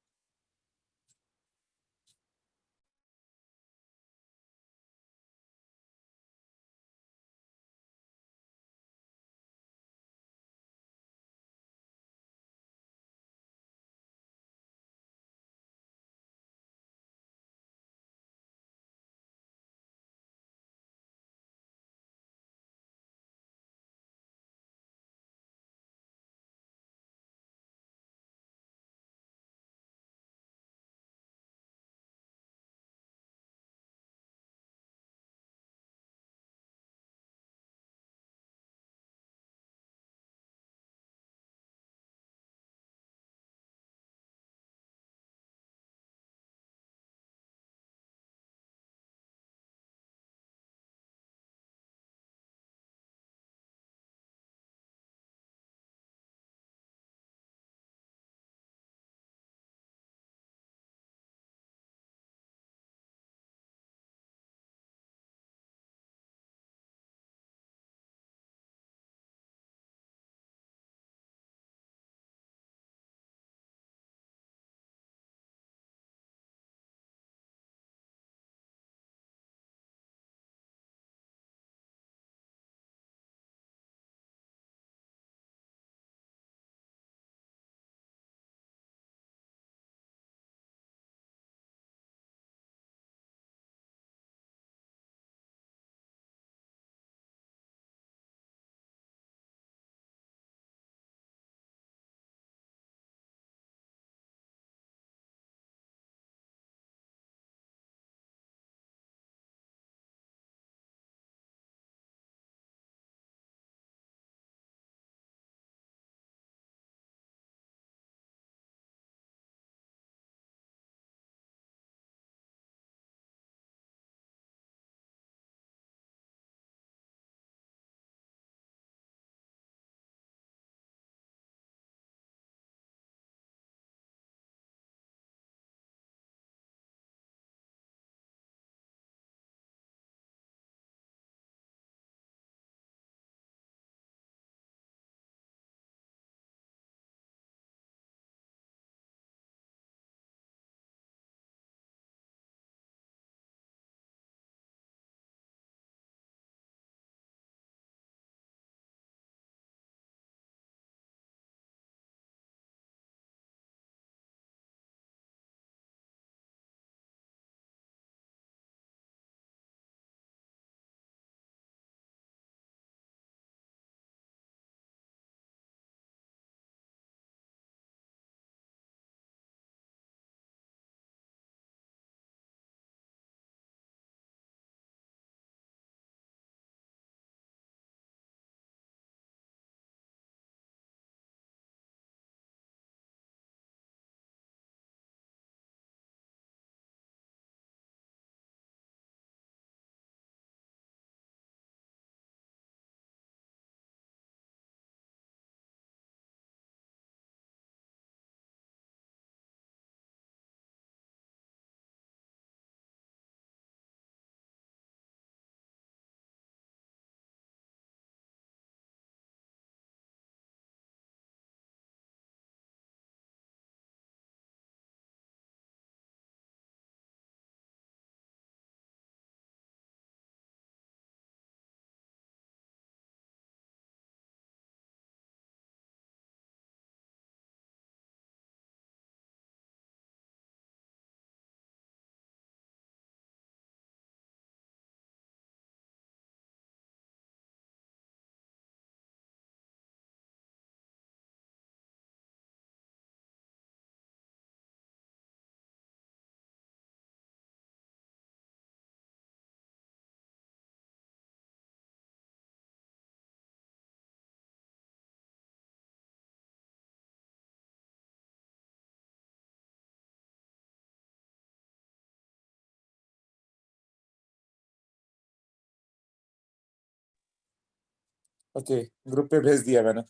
[SPEAKER 1] ओके, ग्रुप पे भेज दिया मैंने।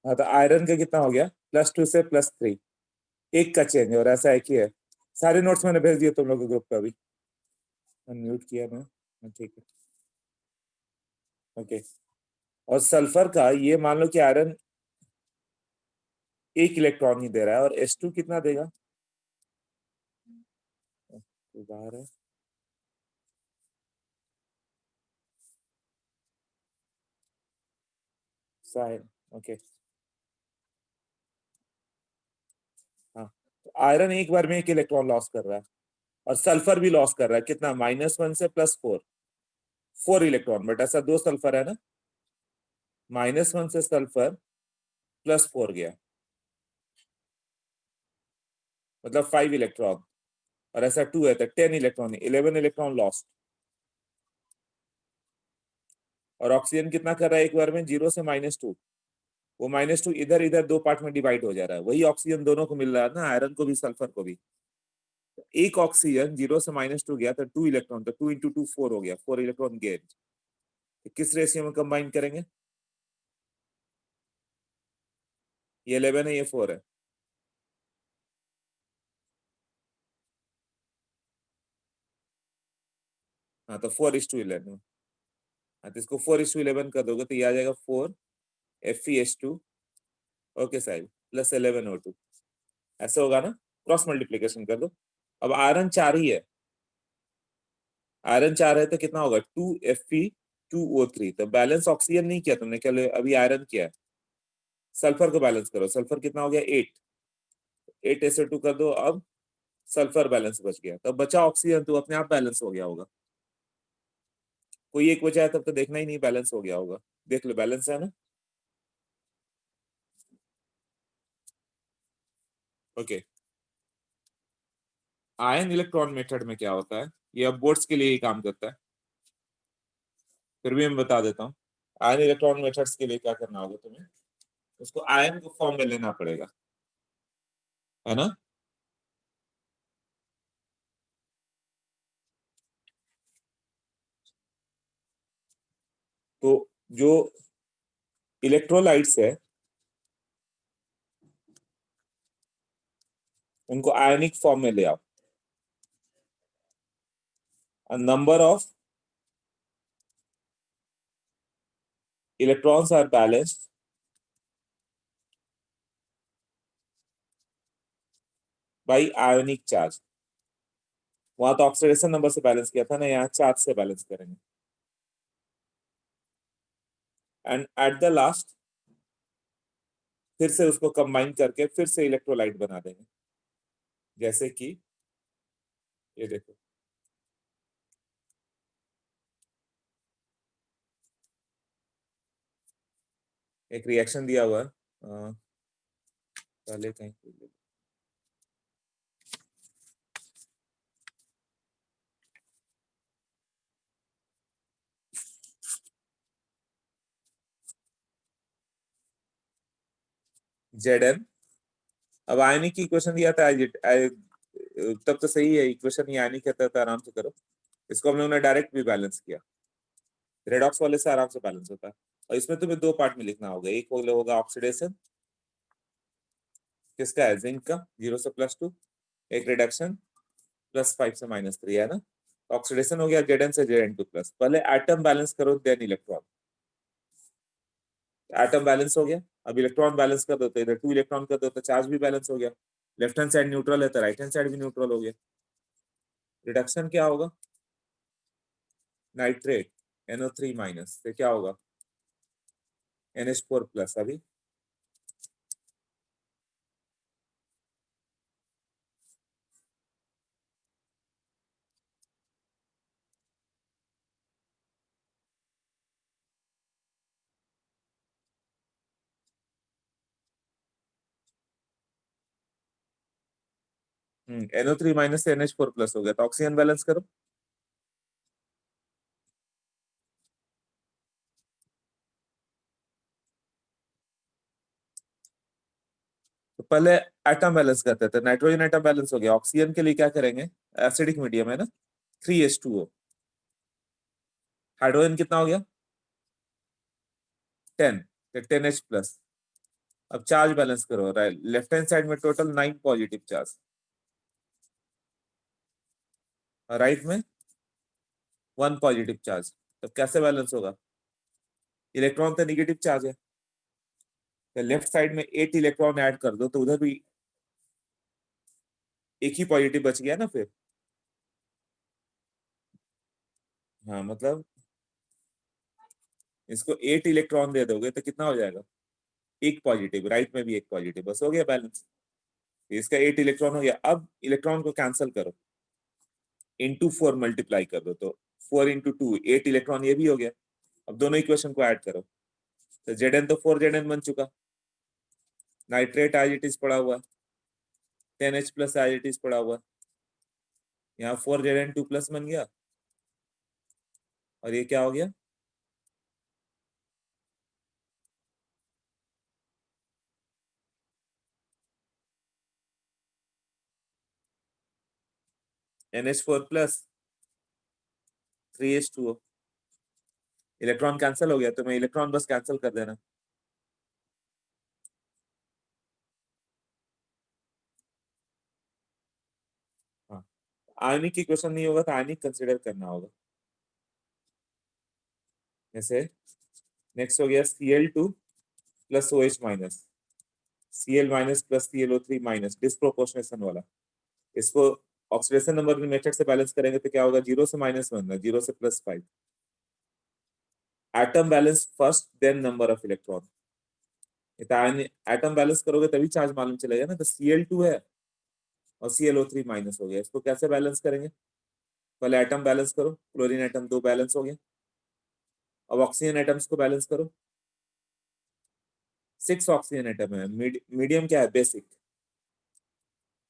[SPEAKER 1] हाँ, तो आयरन का कितना हो गया, +2 से +3, एक का चेंज और ऐसा एक ही है। सारे नोट्स मैंने भेज दिए तुम लोग के ग्रुप पे अभी, अनम्यूट किया मैं। हाँ, ठीक है, ओके। और सल्फर का ये मान लो कि आयरन एक इलेक्ट्रॉन ही दे रहा है, और H2 कितना देगा, तो बाहर है, साइन, ओके। हाँ, तो आयरन एक बार में एक इलेक्ट्रॉन लॉस कर रहा है, और सल्फर भी लॉस कर रहा है, कितना, -1 से +4, 4 इलेक्ट्रॉन, बट ऐसा दो सल्फर है ना, -1 से सल्फर +4 गया, मतलब 5 इलेक्ट्रॉन, और ऐसा 2 है तो 10 इलेक्ट्रॉन, 11 इलेक्ट्रॉन लॉस्ट। और ऑक्सीजन कितना कर रहा है एक बार में, 0 से -2, वो -2 इधर इधर दो पार्ट में डिवाइड हो जा रहा है, वही ऑक्सीजन दोनों को मिल रहा है ना, आयरन को भी सल्फर को भी। एक ऑक्सीजन 0 से -2 गया तो 2 इलेक्ट्रॉन, तो 2 × 2 4 हो गया, 4 इलेक्ट्रॉन गेन। तो किस रेशियो में कंबाइन करेंगे, ये 11 है, ये 4 है, हाँ, तो 4:11। हाँ, तो इसको 4:11 कर दोगे तो ये आ जाएगा 4 FeH2, ओके साहिब, +11O2, ऐसे होगा ना, क्रॉस मल्टीप्लीकेशन कर दो। अब आयरन 4 ही है, आयरन 4 है तो कितना होगा, 2Fe2O3, तो बैलेंस ऑक्सीजन नहीं किया तुमने, क्या अभी आयरन किया है। सल्फर को बैलेंस करो, सल्फर कितना हो गया, 8, 8SO2 कर दो, अब सल्फर बैलेंस बच गया, तब बचा ऑक्सीजन, तो अपने आप बैलेंस हो गया होगा। कोई एक बचा है तब तो देखना ही नहीं, बैलेंस हो गया होगा, देख लो बैलेंस है ना, ओके। आयन इलेक्ट्रॉन मेथड में क्या होता है, ये अब बोर्ड्स के लिए ही काम करता है, फिर भी मैं बता देता हूँ। आयन इलेक्ट्रॉन मेथड्स के लिए क्या करना होगा तुम्हें, उसको आयन को फॉर्म में लेना पड़ेगा, है ना। तो जो इलेक्ट्रोलाइट्स है उनको आयनिक फॉर्म में ले आओ, number of electrons are balanced by ionic charge. वहां तो ऑक्सीडेशन नंबर से बैलेंस किया था ना, यहाँ चार्ज से बैलेंस करेंगे, एंड एट द लास्ट फिर से उसको कंबाइन करके फिर से इलेक्ट्रोलाइट बना देंगे, जैसे कि ये देखो, एक रिएक्शन दिया हुआ है, पहले कहीं Zn, अब आयनिक की इक्वेशन दिया था, तब तो सही है इक्वेशन, ये आयनिक कहता है तो आराम से करो। इसको हम लोगों ने डायरेक्ट भी बैलेंस किया, रेडॉक्स वाले से आराम से बैलेंस होता है। और इसमें तुम्हें दो पार्ट में लिखना होगा, एक होगा ऑक्सीडेशन, किसका है, जिंक का, 0 से +2, एक रिडक्शन +5 से -3, है ना। ऑक्सीडेशन हो गया Zn से Zn2+, पहले एटम बैलेंस करो देन इलेक्ट्रॉन, एटम बैलेंस हो गया, अब इलेक्ट्रॉन बैलेंस कर दो, तो इधर 2 इलेक्ट्रॉन कर दो तो चार्ज भी बैलेंस हो गया, लेफ्ट हैंड साइड न्यूट्रल है तो राइट हैंड साइड भी न्यूट्रल हो गया। रिडक्शन क्या होगा, नाइट्रेट NO3- से क्या होगा, NH4+, अभी NO3- से NH4+ हो गया, तो ऑक्सीजन बैलेंस करो, तो पहले एटम बैलेंस करते थे, नाइट्रोजन एटम बैलेंस हो गया। ऑक्सीजन के लिए क्या करेंगे, एसिडिक मीडियम है ना, 3H2O। हाइड्रोजन कितना हो गया 10, तो 10H प्लस। अब चार्ज बैलेंस करो, राइट लेफ्ट हैंड साइड में टोटल 9 पॉजिटिव चार्ज, राइट में 1 पॉजिटिव चार्ज। तो कैसे बैलेंस होगा, इलेक्ट्रॉन तो निगेटिव चार्ज है, तो लेफ्ट साइड में 8 इलेक्ट्रॉन ऐड कर दो, तो उधर भी एक ही पॉजिटिव बच गया ना फिर। हाँ मतलब इसको 8 इलेक्ट्रॉन दे दोगे तो कितना हो जाएगा, एक पॉजिटिव, राइट में भी एक पॉजिटिव, बस हो गया बैलेंस। इसका 8 इलेक्ट्रॉन हो गया। अब इलेक्ट्रॉन को कैंसिल करो, इंटू 4 मल्टीप्लाई कर दो, तो 4 इंटू 2 8 इलेक्ट्रॉन ये भी हो गया। अब दोनों इक्वेशन को ऐड करो, तो Zn तो 4Zn बन चुका, नाइट्रेट एज इट इज पड़ा हुआ, 10H plus as it is पड़ा हुआ, यहाँ 4Zn2 प्लस बन गया, और ये क्या हो गया, NH4 plus 3H2O। Electron cancel हो गया, तो मैं इलेक्ट्रॉन बस कैंसिल कर देना। हाँ, आयनिक इक्वेशन नहीं होगा तो आयनिक कंसिडर करना होगा। जैसे नेक्स्ट हो गया Cl2 plus OH minus, Cl minus plus ClO3 minus, disproportionation वाला। इसको ऑक्सीडेशन नंबर मेथड से बैलेंस करेंगे तो क्या होगा, 0 से -1, 0 से +5। Atom balance first then number of electron. Atom balance करोगे तभी चार्ज मालूम चलेगा ना, तो Cl2 है और ClO3 माइनस हो गया, इसको कैसे बैलेंस करेंगे, पहले एटम बैलेंस करो, क्लोरीन एटम 2 बैलेंस हो गया। अब ऑक्सीजन एटम्स को बैलेंस करो, 6 ऑक्सीजन एटम है, मीडियम क्या है, बेसिक,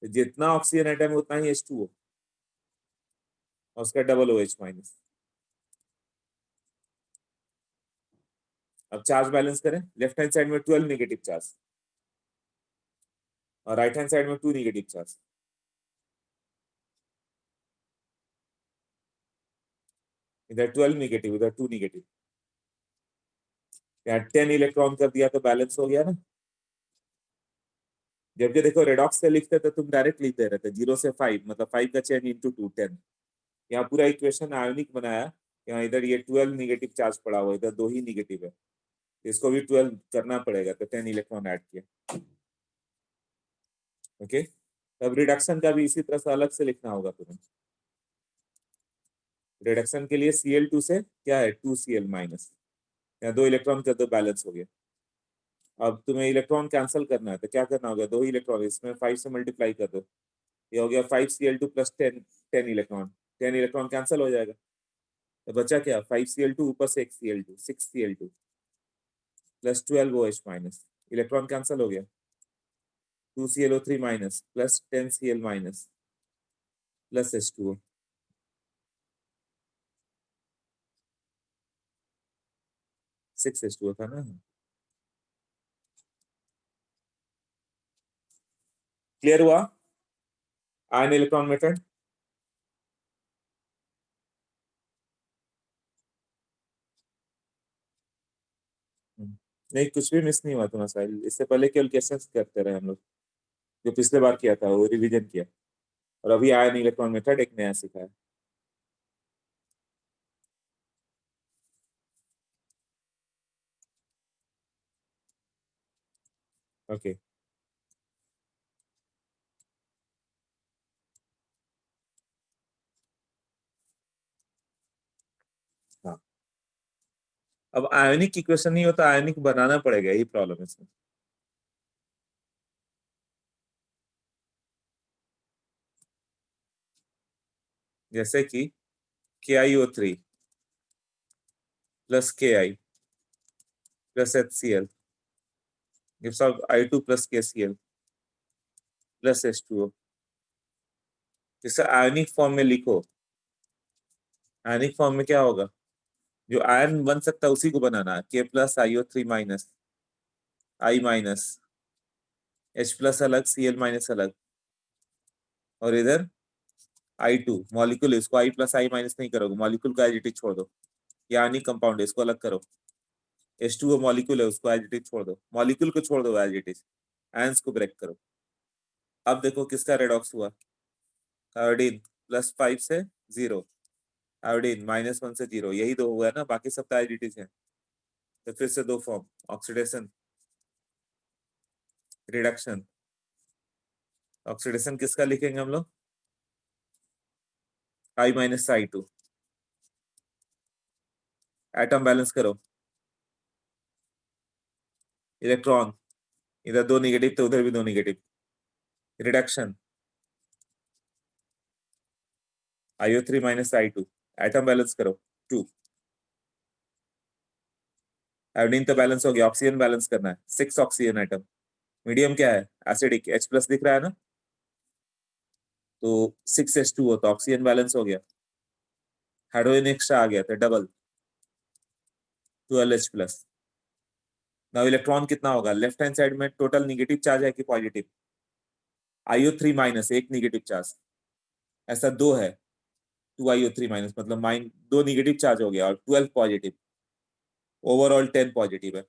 [SPEAKER 1] जितना ऑक्सीजन एटम है उतना ही H2O, और उसका डबल OH माइनस। अब चार्ज बैलेंस करें, लेफ्ट हैंड साइड में 12 नेगेटिव चार्ज और राइट हैंड साइड में 2 नेगेटिव चार्ज। इधर 12 नेगेटिव, इधर 2 नेगेटिव, यहाँ 10 इलेक्ट्रॉन कर दिया तो बैलेंस हो गया ना। जबकि देखो रेडॉक्स से लिखते तो तुम डायरेक्ट लिख दे रहे थे 0 से 5, मतलब 5 का चेन इंटू 2 10। यहाँ पूरा इक्वेशन आयोनिक बनाया, यहाँ इधर ये 12 निगेटिव चार्ज पड़ा हुआ, इधर 2 ही निगेटिव है, इसको भी 12 करना पड़ेगा, तो 10 इलेक्ट्रॉन ऐड किया। ओके, अब रिडक्शन का भी इसी तरह से अलग से लिखना होगा तुम्हें। रिडक्शन के लिए Cl2 से क्या है 2Cl माइनस, यहाँ 2 इलेक्ट्रॉन कर दो, बैलेंस हो गया। अब तुम्हें इलेक्ट्रॉन कैंसिल करना है तो क्या करना होगा, 2 इलेक्ट्रॉन इसमें 5 से मल्टीप्लाई कर दो, ये हो गया 5Cl2 plus 10, 10 electron, 10 electron cancel हो जाएगा, तो बचा क्या 5Cl2 ऊपर से एक Cl2, 6Cl2 plus 12OH minus, electron cancel हो गया, 2ClO3 minus plus 10Cl minus plus H2O, 6H2O था ना। क्लियर हुआ आयन इलेक्ट्रॉन मेथड। नहीं कुछ भी मिस नहीं हुआ तुम्हारा साहिल, इससे पहले केवल क्वेश्चन करते रहे हम लोग, जो पिछले बार किया था वो रिवीजन किया, और अभी आयन इलेक्ट्रॉन मेथड एक नया सीखा है। ओके हाँ, अब आयनिक इक्वेशन नहीं होता, आयनिक बनाना पड़ेगा, यही प्रॉब्लम है इसमें। जैसे कि KiO3 plus Ki plus HCl gives out I2 plus KCl plus H2O। इसे आयनिक फॉर्म में लिखो, आयनिक फॉर्म में क्या होगा, जो आयन बन सकता है उसी को बनाना है, K plus IO3 minus I minus H plus अलग, Cl माइनस अलग, और इधर I2 मॉलिक्यूल, इसको I प्लस I माइनस नहीं करोगे, मॉलिक्यूल का एज छोड़ दो, यानी कंपाउंड है, इसको अलग करो। H2O मॉलिक्यूल है, उसको एज छोड़ दो, मॉलिक्यूल को छोड़ दो एज इट इज, आयंस को ब्रेक करो। अब देखो किसका रेडॉक्स हुआ, आयोडीन +5 से 0, आयोडीन -1 से 0, यही दो हुआ है ना, बाकी सब एज इट इज है। तो फिर से दो फॉर्म, ऑक्सीडेशन, रिडक्शन। ऑक्सीडेशन किसका लिखेंगे हम लोग, I minus I2। Atom balance करो, इलेक्ट्रॉन, इधर 2 नेगेटिव तो उधर भी 2 negative, reduction IO3 minus I2, atom balance करो 2। आयोडीन तो बैलेंस हो गया, ऑक्सीजन बैलेंस करना है, 6 ऑक्सीजन एटम। मीडियम क्या है, एसिडिक, H प्लस दिख रहा है ना, तो 6H2O, तो ऑक्सीजन बैलेंस हो गया। हाइड्रोजन एक्स्ट्रा आ गया तो double, 12H plus. Now electron कितना होगा, लेफ्ट हैंड साइड में टोटल निगेटिव चार्ज है कि पॉजिटिव, IO3 माइनस, एक निगेटिव चार्ज, ऐसा दो है, 2IO3 माइनस, मतलब दो निगेटिव चार्ज हो गया, और 12 पॉजिटिव, ओवरऑल 10 पॉजिटिव है।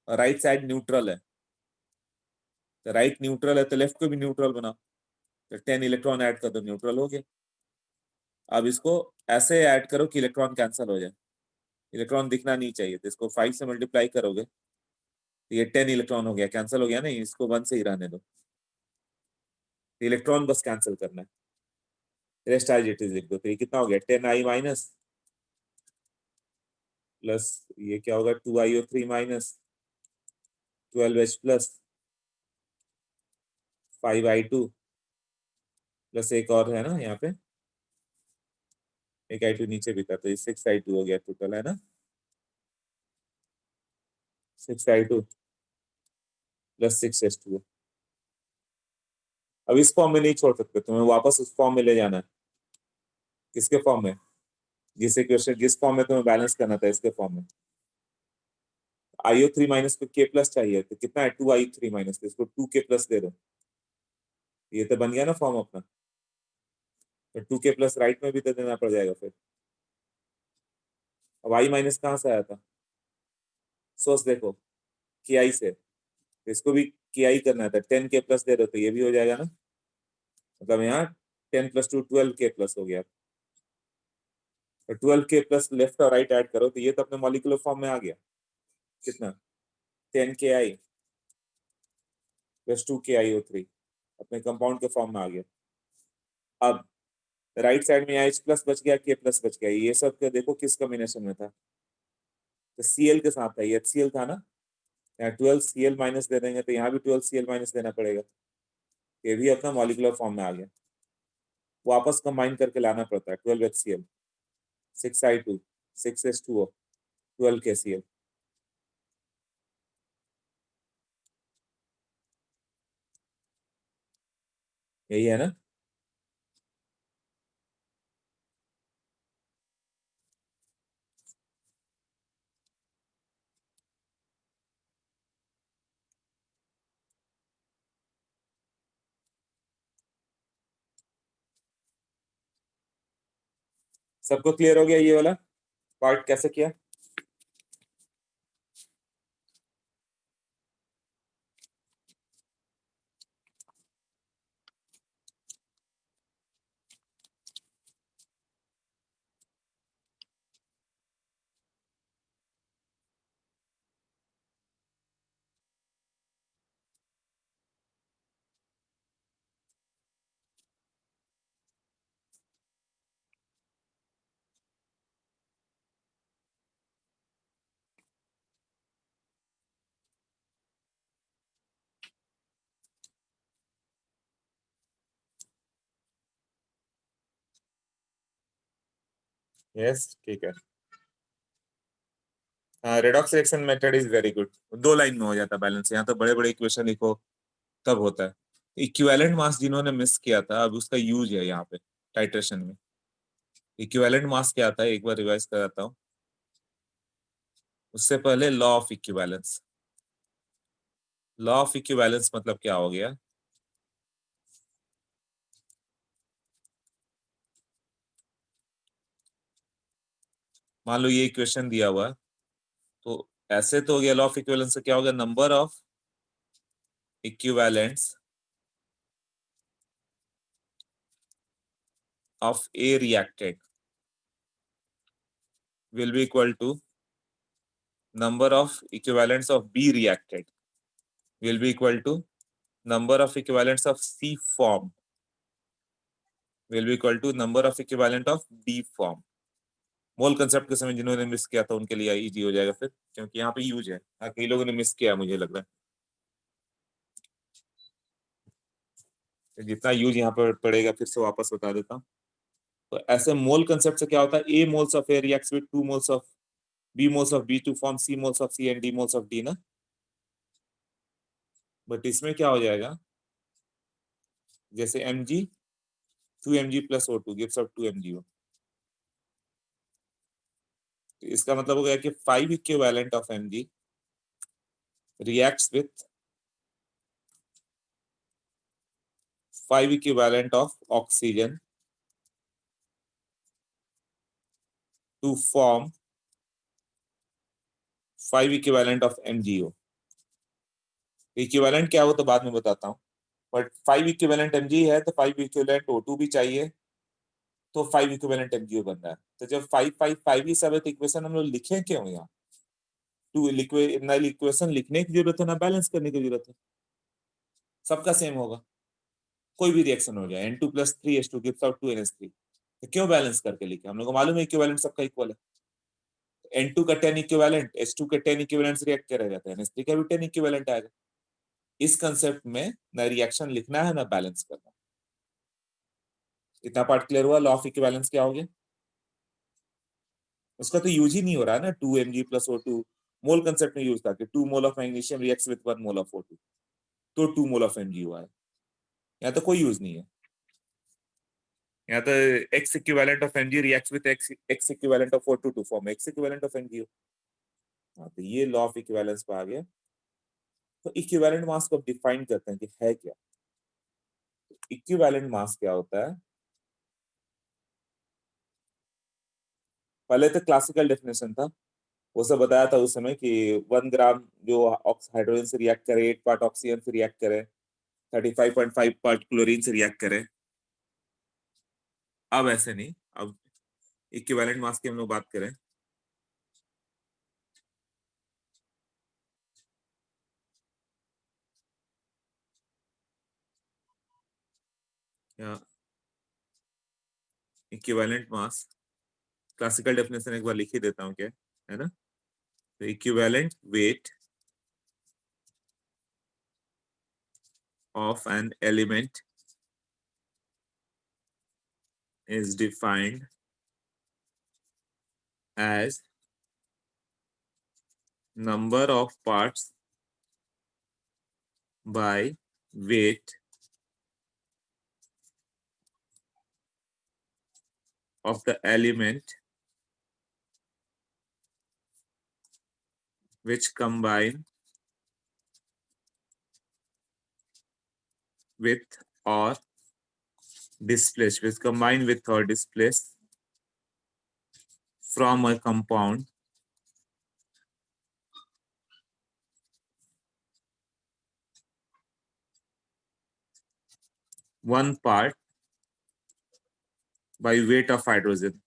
[SPEAKER 1] और राइट साइड न्यूट्रल है, तो राइट न्यूट्रल है तो लेफ्ट को भी न्यूट्रल बनाओ, तो 10 इलेक्ट्रॉन ऐड कर दो, न्यूट्रल हो गया। अब इसको ऐसे ऐड करो कि इलेक्ट्रॉन कैंसिल हो जाए, इलेक्ट्रॉन दिखना नहीं चाहिए, तो इसको 5 से मल्टीप्लाई करोगे तो ये 10 इलेक्ट्रॉन हो गया, कैंसिल हो गया, नहीं इसको 1 से ही रहने दो, तो इलेक्ट्रॉन बस कैंसिल करना है, रेस्ट एज इट इज लिख दो। तो ये कितना हो गया, 10I माइनस प्लस ये क्या होगा, 2IO3 minus 12H plus 5I2 plus एक और है ना यहाँ पे, एक I2 नीचे भी था, तो ये 6I2 हो गया टोटल, है ना, 6I2 प्लस 6H2। अब इस फॉर्म में नहीं छोड़ सकते, तुम्हें वापस उस फॉर्म में ले जाना है, किसके फॉर्म में, जिस इक्वेशन जिस फॉर्म में तुम्हें बैलेंस करना था, इसके फॉर्म में। IO3 माइनस को K प्लस चाहिए, तो कितना है, 2IO3 माइनस, तो इसको 2K प्लस दे दो, ये तो बन गया ना फॉर्म अपना, तो 2K प्लस राइट में भी तो देना पड़ जाएगा फिर। अब I माइनस कहाँ से आया था, सोच देखो, KI से, तो इसको भी KI करना था, 10K प्लस दे दो तो ये भी हो जाएगा ना, मतलब यहाँ 10 प्लस 2 12K प्लस हो गया, तो 12K प्लस लेफ्ट और राइट ऐड करो, तो ये तो अपने मॉलिक्यूलर फॉर्म में आ गया, कितना, 10KI प्लस 2KiO3, अपने कंपाउंड के फॉर्म में आ गया। अब राइट साइड में H प्लस बच गया, K प्लस बच गया, ये सब के देखो किस कॉम्बिनेशन में था, तो Cl के साथ था, ये HCl था ना, यहाँ 12Cl माइनस दे देंगे तो यहाँ भी 12Cl माइनस देना पड़ेगा, ये भी अपना मॉलिक्यूलर फॉर्म में आ गया, वापस कंबाइन करके लाना पड़ता है, 12HCl 6I2 6H2O 12KCl, यही है ना। सबको क्लियर हो गया ये वाला पार्ट कैसे किया, यस ठीक है। हाँ, redox reaction method is very good, 2 line में हो जाता बैलेंस, यहाँ तो बड़े बड़े इक्वेशन लिखो तब होता है। इक्विवेलेंट मास जिन्होंने मिस किया था, अब उसका यूज है यहाँ पे टाइट्रेशन में। इक्विवेलेंट मास क्या आता है, एक बार रिवाइज कराता हूँ, उससे पहले law of equivalence, law of equivalence मतलब क्या हो गया? मान लो ये इक्वेशन दिया हुआ है, तो ऐसे तो हो गया लॉ ऑफ इक्विवेलेंस से क्या हो गया, number of equivalents of A reacted will be equal to number of equivalents of B reacted will be equal to number of equivalents of C formed will be equal to number of equivalent of D formed. Mole concept के समय जिन्होंने miss किया था उनके लिए easy हो जाएगा फिर, क्योंकि यहाँ पे यूज है। हाँ, कई लोगों ने मिस किया मुझे लग रहा है, जितना यूज यहाँ पर पड़ेगा फिर से वापस बता देता हूँ। तो ऐसे मोल कंसेप्ट से क्या होता है, A moles of A reacts with 2 moles of B moles of B to form C moles of C and D moles of D ना। बट इसमें क्या हो जाएगा, जैसे mg 2mg plus O2 gives out 2mgO, तो इसका मतलब हो गया कि 5 equivalent of mg reacts with 5 equivalent of oxygen to form 5 equivalent of MgO। Equivalent क्या हो तो बाद में बताता हूँ, बट 5 इक्विवेलेंट Mg है तो 5 इक्विवेलेंट O2 भी चाहिए, तो 5 इक्विवेलेंट MgO बन रहा है। तो जब 5 5 5 ही सब है तो इक्वेशन हम लोग लिखें क्यों यहाँ? टू ना इक्वेशन लिखने की जरूरत है ना बैलेंस करने की जरूरत है, सबका सेम होगा। कोई भी रिएक्शन हो जाए N2 + 3H2 gives out 2NH3, तो क्यों बैलेंस करके लिखे? हम लोग को मालूम है इक्विवेलेंट सबका इक्वल है। N2 का 10 इक्विवेलेंट H2 के 10 इक्विवेलेंट रिएक्ट क्या रह जाता है, NH3 का भी 10 इक्विवेलेंट आएगा। इस कंसेप्ट में ना रिएक्शन लिखना है ना बैलेंस करना। इतना पार्ट क्लियर हुआ? लॉ ऑफ इक्विवेलेंस क्या हो गया, उसका तो यूज ही नहीं हो रहा है ना। 2mg + O2 मोल कंसेप्ट में यूज था कि 2 mole of magnesium reacts with 1 mole of O2, तो 2 मोल ऑफ Mg हुआ है। यहाँ तो कोई यूज नहीं है, यहाँ तो x equivalent of Mg reacts with x equivalent of O2 to form x equivalent of Mg। हाँ, तो ये लॉ ऑफ इक्विवेलेंस पे आ गया। तो इक्विवेलेंट मास को डिफाइन करते हैं कि है क्या। इक्विवेलेंट मास क्या होता है, पहले तो क्लासिकल डेफिनेशन था, वो सब बताया था उस समय कि 1 ग्राम जो हाइड्रोजन से रिएक्ट करे 8 पार्ट ऑक्सीजन से रिएक्ट करे 35.5 पार्ट क्लोरीन से रिएक्ट करे। अब ऐसे नहीं, अब इक्विवेलेंट मास की हम लोग बात करें, या इक्विवेलेंट मास क्लासिकल डेफिनेशन एक बार लिख ही देता हूँ, क्या है ना। तो equivalent weight of an element is defined as number of parts by weight of the element which combine with or displace, which combine with or displace from a compound one part by weight of hydrogen।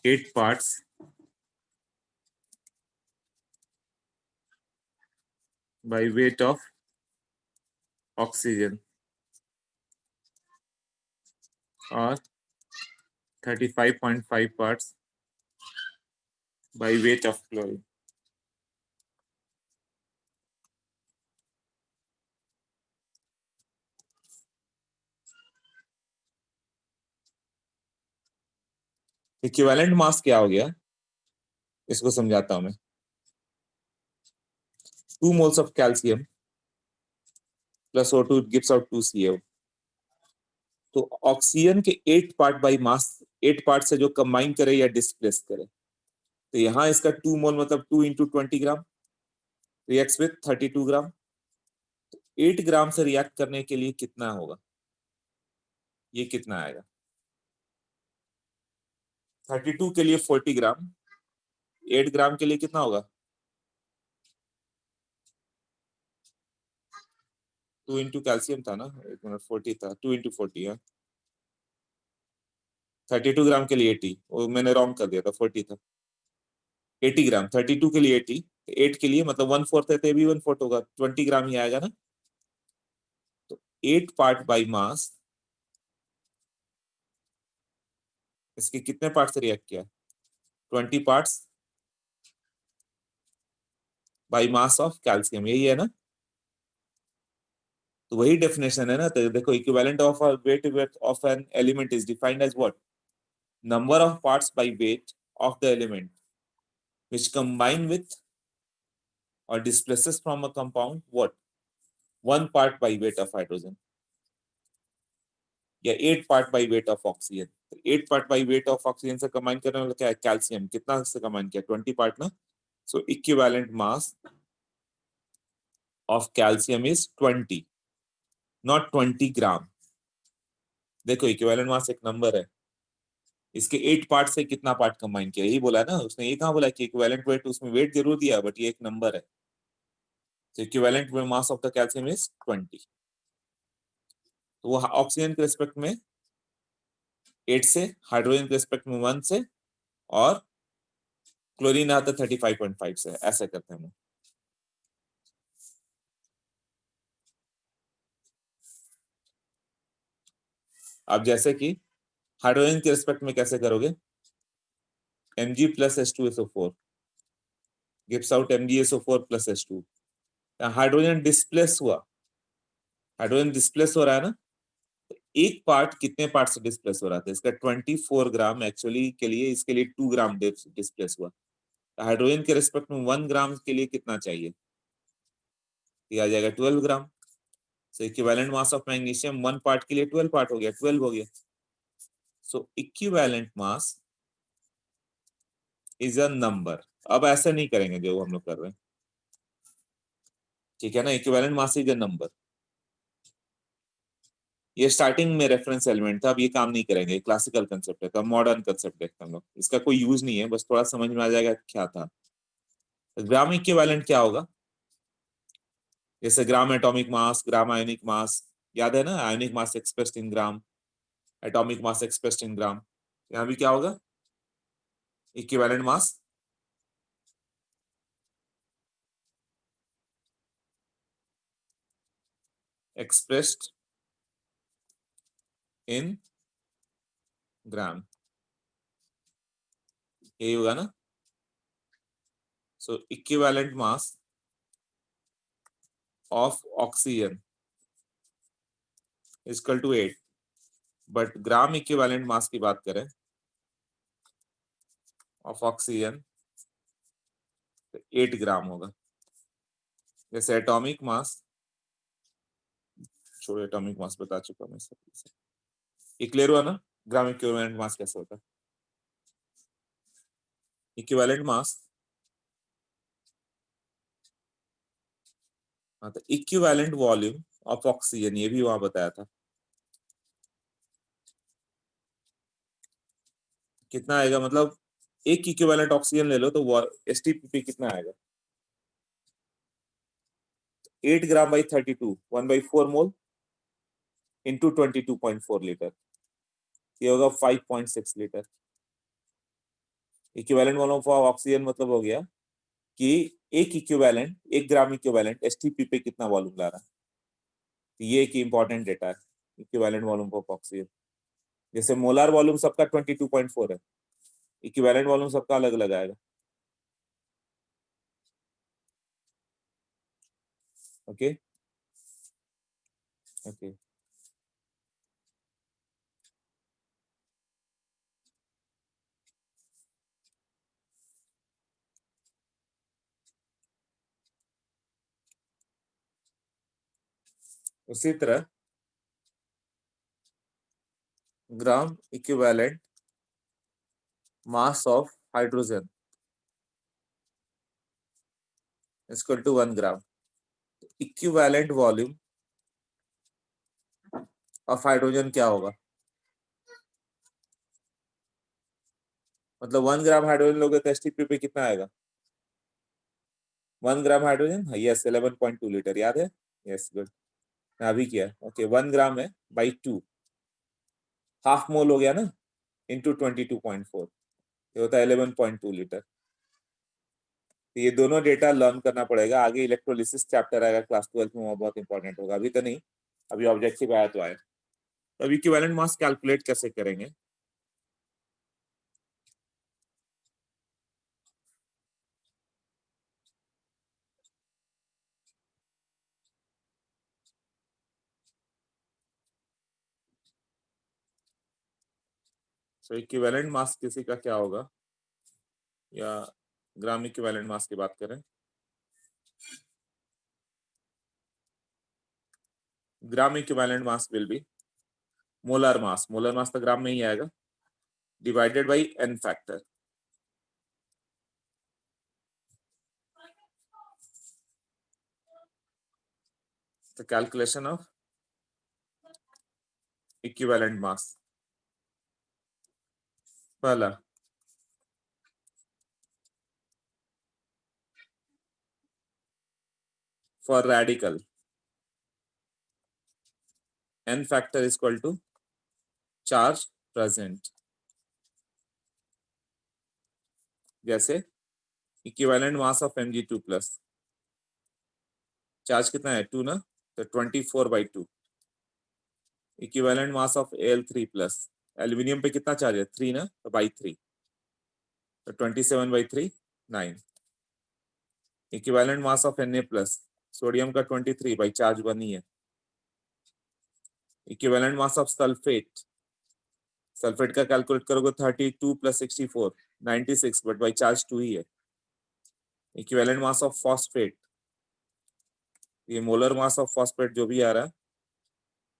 [SPEAKER 1] Eight parts by weight of oxygen or 35.5 parts by weight of chlorine। Equivalent mass क्या हो गया, इसको समझाता हूं मैं। 2 moles of calcium plus O2 gives out 2CO। तो oxygen के 8 part by mass, 8 part से जो कंबाइन करे या डिस्प्लेस करे, तो यहाँ इसका 2 मोल मतलब 2 इंटू 20 ग्राम रिएक्ट्स विथ 32 ग्राम। 8 ग्राम से रिएक्ट करने के लिए कितना होगा, ये कितना आएगा? 32 के लिए 40 ग्राम, 8 ग्राम के लिए कितना होगा? 2 इंटू कैल्शियम था ना, एक मिनट, 40 था, 2 इंटू 40 है। 32 ग्राम के लिए 80, वो मैंने रॉन्ग कर दिया था, 40 था। 80 ग्राम, 32 के लिए 80, 8 के लिए मतलब 1/4 है, तो भी 1/4 होगा, 20 ग्राम ही आएगा ना। तो 8 पार्ट बाई मास, इसके कितने पार्ट से रिएक्ट किया? 20 parts by mass of calcium, यही है ना। तो वही डेफिनेशन है ना। तो देखो, equivalent of weight of an element is defined as what? Number of parts by weight of the element which combine with or displaces from a compound what? 1 part by weight of hydrogen या 8 part by weight of oxygen. 8 part by weight of oxygen से combine करने वाला क्या है? Calcium. कितना से combine किया? 20 part ना। So equivalent mass of calcium is 20, not 20 gram. देखो, इक्विवेलेंट मास एक नंबर है, इसके 8 पार्ट से कितना पार्ट कंबाइन किया, यही बोला ना उसने। ये कहाँ बोला कि इक्विवेलेंट वेट, उसमें वेट जरूर दिया, बट ये एक नंबर है। तो equivalent mass of the calcium is 20। तो वो ऑक्सीजन के रिस्पेक्ट में 8 से, हाइड्रोजन के रिस्पेक्ट में 1 से, और क्लोरीन आता 35.5 से। ऐसे करते हैं हम। अब जैसे कि हाइड्रोजन के रिस्पेक्ट में कैसे करोगे? Mg plus H2SO4 gives out MgSO4 plus H2। Hydrogen displace हुआ, हाइड्रोजन डिस्प्लेस हो रहा है ना। एक पार्ट कितने पार्ट से डिस्प्लेस हो रहा था? इसका 24 ग्राम एक्चुअली के लिए, इसके लिए 2 ग्राम डिस्प्लेस हुआ। हाइड्रोजन के रिस्पेक्ट में 1 ग्राम के लिए कितना चाहिए? ये आ जाएगा 12 gram. So equivalent mass of magnesium 1 part के लिए 12 पार्ट हो गया, 12 हो गया। So equivalent mass is a number. अब ऐसा नहीं करेंगे जो हम लोग कर रहे हैं, ठीक है ना। Equivalent mass is a number. ये स्टार्टिंग में रेफरेंस एलिमेंट था, अब ये काम नहीं करेंगे, क्लासिकल कंसेप्ट है। तो मॉडर्न कंसेप्ट देखते हैं हम लोग, इसका कोई यूज नहीं है, बस थोड़ा समझ में आ जाएगा क्या था। ग्राम इक्विवेलेंट क्या होगा? जैसे ग्राम एटॉमिक मास, ग्राम आयोनिक मास, याद है ना। Ionic mass expressed in gram, atomic mass expressed in gram. यहाँ भी क्या होगा? इक्विवेलेंट मास एक्सप्रेस्ड इन ग्राम, यही होगा ना। So equivalent mass of oxygen is equal to 8, but gram equivalent mass की बात करें ऑफ ऑक्सीजन, 8 ग्राम होगा। जैसे एटॉमिक मास, छोड़ो, एटॉमिक मास बता चुका मैं सब। ये क्लियर हुआ ना, ग्राम इक्विवेलेंट मास कैसे होता है? इक्विवेलेंट मास, हाँ, तो इक्विवेलेंट वॉल्यूम ऑफ ऑक्सीजन, ये भी वहां बताया था। कितना आएगा मतलब, एक इक्विवेलेंट ऑक्सीजन ले लो तो एसटीपीपी कितना आएगा? 8 gram by 32, 1/4 mole into 22.4 litre, ये होगा 5.6 litre. Equivalent volume of oxygen मतलब हो गया कि एक इक्विवेलेंट, 1 ग्राम इक्विवेलेंट एसटीपी पे कितना वॉल्यूम ला रहा है। तो ये एक इंपॉर्टेंट डेटा है, इक्विवेलेंट वॉल्यूम ऑफ ऑक्सीजन। जैसे मोलार वॉल्यूम सबका 22.4 है, इक्विवेलेंट वॉल्यूम सबका अलग अलग आएगा। Okay okay. उसी तरह gram equivalent mass of hydrogen equal to 1 gram. Equivalent volume of hydrogen क्या होगा? मतलब 1 ग्राम हाइड्रोजन लोगे तो एसटीपी पे कितना आएगा? 1 ग्राम हाइड्रोजन, यस 11.2 लीटर, याद है? यस गुड, अभी किया। ओके 1 ग्राम है बाई 2, हाफ मोल हो गया ना, इंटू 22.4, ये होता है 11.2 लीटर। तो ये दोनों डेटा लर्न करना पड़ेगा, आगे इलेक्ट्रोलिसिस चैप्टर आएगा क्लास 12 में, वो बहुत इंपॉर्टेंट होगा, अभी तो नहीं, अभी ऑब्जेक्टिव आया तो आया। तो अभी इक्विवेलेंट मास कैलकुलेट कैसे करेंगे? तो इक्विवेलेंट मास किसी का क्या होगा, या ग्राम इक्विवेलेंट मास की बात करें? Gram equivalent mass will be molar mass तो ग्राम में ही आएगा, divided by n factor. The calculation of equivalent mass. पहला, for radical n factor is equal to charge present। जैसे equivalent mass of Mg2 plus, charge कितना है 2 ना, तो 24/2। Equivalent mass of Al3 plus, aluminium पे कितना चार्ज है 3 ना, तो बाई 3, तो 27/3 9। Equivalent mass of Na plus, sodium का 23 बाई चार्ज 1 ही है। Equivalent mass of sulphate, sulphate का कैलकुलेट करोगे 32 प्लस 64 96, बट बाई चार्ज 2 ही है। इक्विवेलेंट मास ऑफ फॉस्फेट, ये मोलर मास ऑफ फॉस्फेट जो भी आ रहा है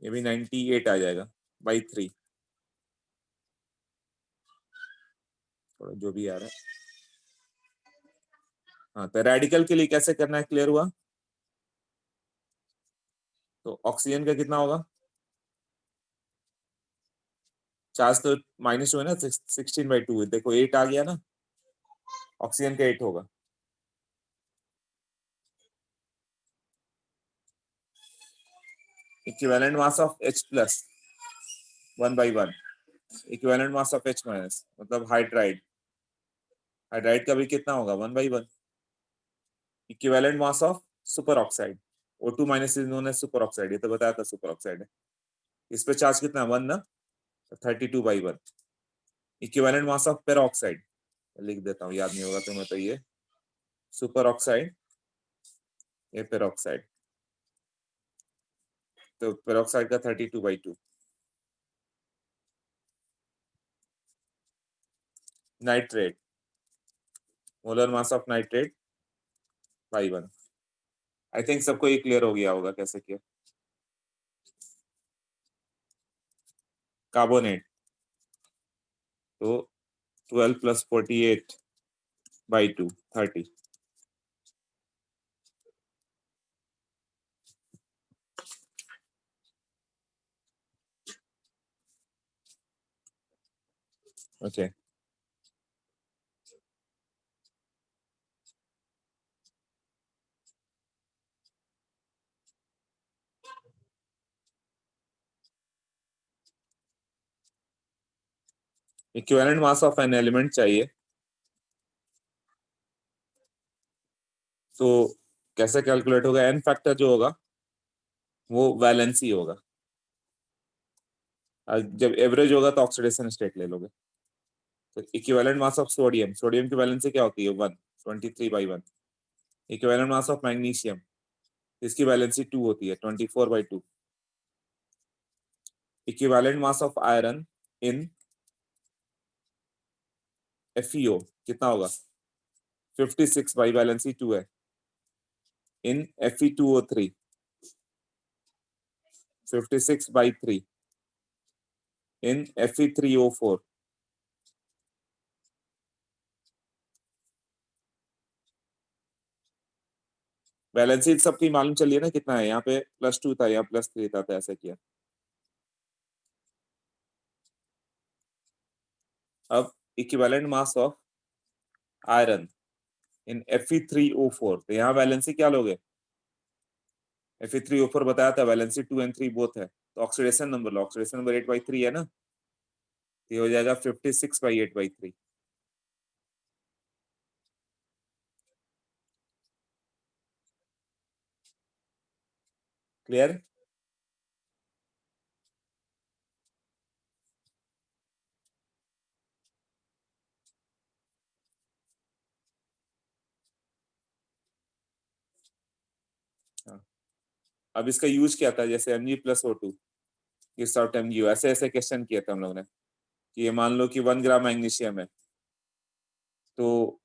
[SPEAKER 1] ये भी 98 आ जाएगा बाई 3, थोड़ा जो भी आ रहा है। हाँ, तो रेडिकल के लिए कैसे करना है, क्लियर हुआ? तो ऑक्सीजन का कितना होगा, चार्ज तो -2 है ना, 16/2, देखो 8 आ गया ना, ऑक्सीजन का 8 होगा। Equivalent mass of H plus 1/1, equivalent mass of H minus मतलब हाइड्राइड, हाइड्राइड का भी कितना होगा 1/1। Equivalent mass of superoxide, O2 minus is known as superoxide, ये तो बताया था सुपर ऑक्साइड है। इस पे चार्ज कितना 1 ना, 32/1। इक्विवेलेंट मास ऑफ पेरोक्साइड, लिख देता हूँ, याद नहीं होगा तुम्हें तो, ये सुपर ऑक्साइड, ये पेरोक्साइड, तो पेरोक्साइड का 32/2। Nitrate, molar mass of nitrate by 1। I think सबको ये क्लियर हो गया होगा कैसे किया। कार्बोनेट, तो 12 plus 48/2 30। Okay, equivalent mass of an element चाहिए, तो कैसे कैलकुलेट होगा, एन फैक्टर जो होगा वो वैलेंसी होगा, जब एवरेज होगा तो ऑक्सीडेशन स्टेट ले लोगे। तो equivalent mass of sodium, sodium की वैलेंसी क्या होती है 1, 23/1। इक्विवेलेंट मास ऑफ मैग्नीशियम, इसकी वैलेंसी 2 होती है 24/2। Equivalent mass of iron in FeO कितना होगा 56 बाई वैलेंसी 2 है, इन Fe2O3 56/3। in Fe3O4. वैलेंसी सबकी मालूम चलिए ना कितना है, यहाँ पे +2 था, यहाँ +3 था, तो ऐसा किया। अब equivalent mass of iron in Fe3O4, तो यहाँ वैलेंसी क्या लोगे? Fe3O4 बताया था वैलेंसी 2 and 3 बोथ है, तो ऑक्सीडेशन नंबर लो, ऑक्सीडेशन नंबर 8/3 है ना, तो ये हो जाएगा 56/8/3। क्लियर? हाँ। अब इसका यूज क्या था, जैसे Mg+O2 किस शॉर्ट Mg, ऐसे ऐसे क्वेश्चन किए थे हम लोग ने, कि ये मान लो कि 1 ग्राम मैग्नीशियम है, तो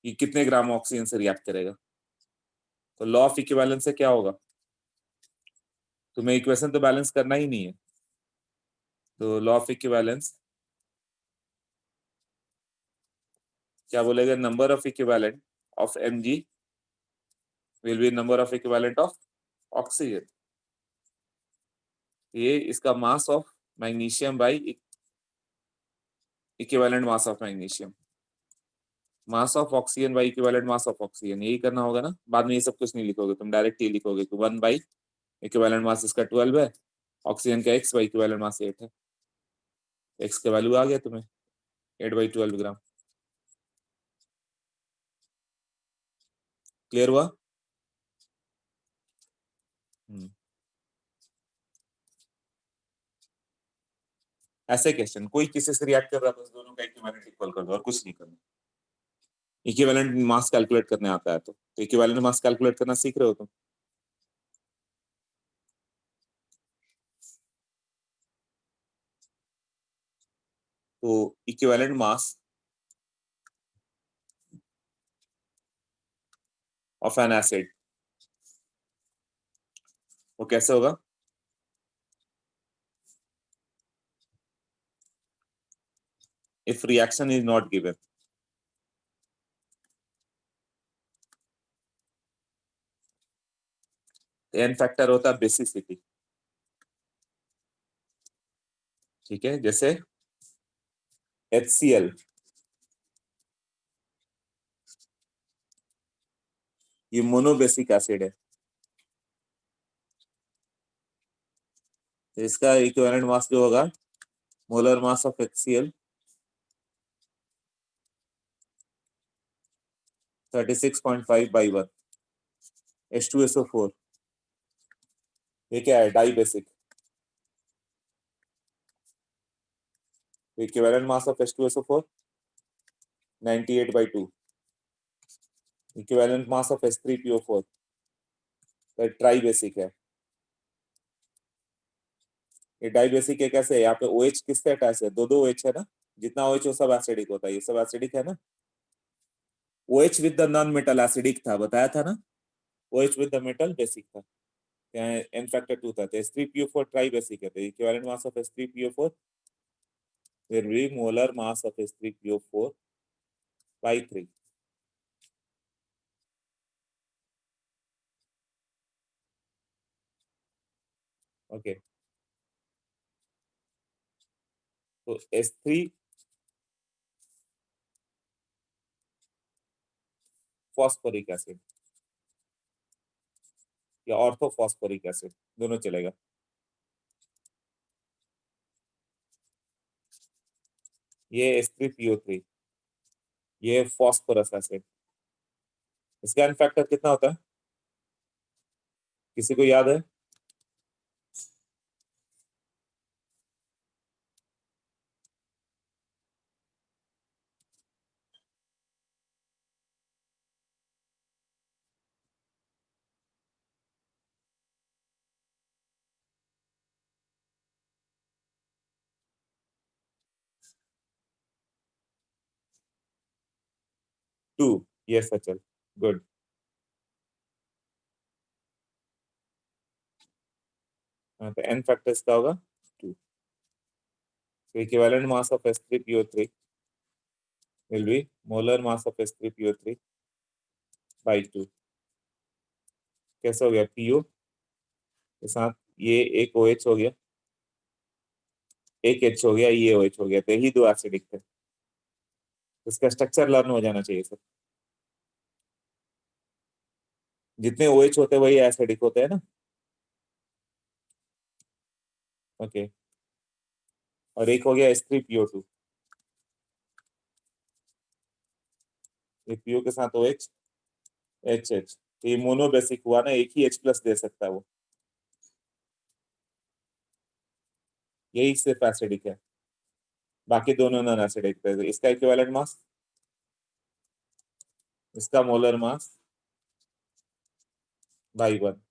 [SPEAKER 1] ये कितने ग्राम ऑक्सीजन से रिएक्ट करेगा। तो लॉ ऑफ इक्विवेलेंस से क्या होगा, तुम्हें इक्वेशन तो बैलेंस करना ही नहीं है, तो लॉ ऑफ इक्विवेलेंस क्या बोलेगा, number of equivalent of Mg will be number of equivalent of oxygen. ये इसका मास of magnesium by equivalent mass of magnesium, mass of oxygen by equivalent mass of oxygen, यही करना होगा ना। बाद में ये सब कुछ नहीं लिखोगे तुम, डायरेक्ट ये लिखोगे कि 1 बाई इक्विवेलेंट मास इसका 12 है, ऑक्सीजन का x बाई इक्विवेलेंट मास 8 है, x का वैल्यू आ गया तुम्हें 8/12 ग्राम। क्लियर हुआ? ऐसे क्वेश्चन, कोई किसी से रिएक्ट कर रहा है, बस दोनों का इक्विवेलेंट इक्वल कर दो और कुछ नहीं करना। इक्विवेलेंट मास कैलकुलेट करने आता है तो इक्विवेलेंट मास कैलकुलेट करना सीख रहे हो तुम। तो equivalent mass of an acid वो कैसे होगा, if reaction is not given, n factor होता है बेसिसिटी। ठीक है, जैसे HCl ये मोनोबेसिक एसिड है, तो इसका इक्विवेलेंट मास जो होगा, molar mass of HCl 36.5/1, H2SO4, ये क्या है, dibasic, equivalent mass of H2SO4 98/2, equivalent mass of H3PO4 तो ट्राई बेसिक है, ये डाई बेसिक है। कैसे, यहाँ पे OH किससे अटैच है, दो OH है ना, जितना OH वो सब एसिडिक होता है, ये सब एसिडिक है ना। OH with the non metal acidic था, बताया था ना, OH with the metal basic था, एन फैक्टर 2 था, तो H3PO4 ट्राई बेसिक है, तो equivalent mass of H3PO4 will be molar mass of H3PO4 by 3। Okay, तो H3 फॉस्फोरिक एसिड या ऑर्थोफॉस्फोरिक एसिड दोनों चलेगा। ये H3PO3, ये फॉस्फोरस एसिड, इसका एन फैक्टर कितना होता है, किसी को याद है? टू, यस सचल, गुड। तो एन फैक्टर इसका होगा So equivalent mass of S3PO3 will be molar mass of S3PO3 by 2. कैसा हो गया? PO के साथ ये एक OH हो गया, एक H हो गया, ये OH हो गया, तो यही दो एसिडिक थे। इसका स्ट्रक्चर लर्न हो जाना चाहिए सर। जितने OH होते हैं वही एसिडिक होते हैं ना। ओके, और एक हो गया S3PO2, ये PO के साथ OH HH, तो ये मोनोबेसिक हुआ ना, एक ही H प्लस दे सकता है वो, यही सिर्फ एसिडिक है, बाकी दोनों नॉन एसिडिक थे। इसका इक्विवेलेंट मास, इसका मोलर मास बाई 1।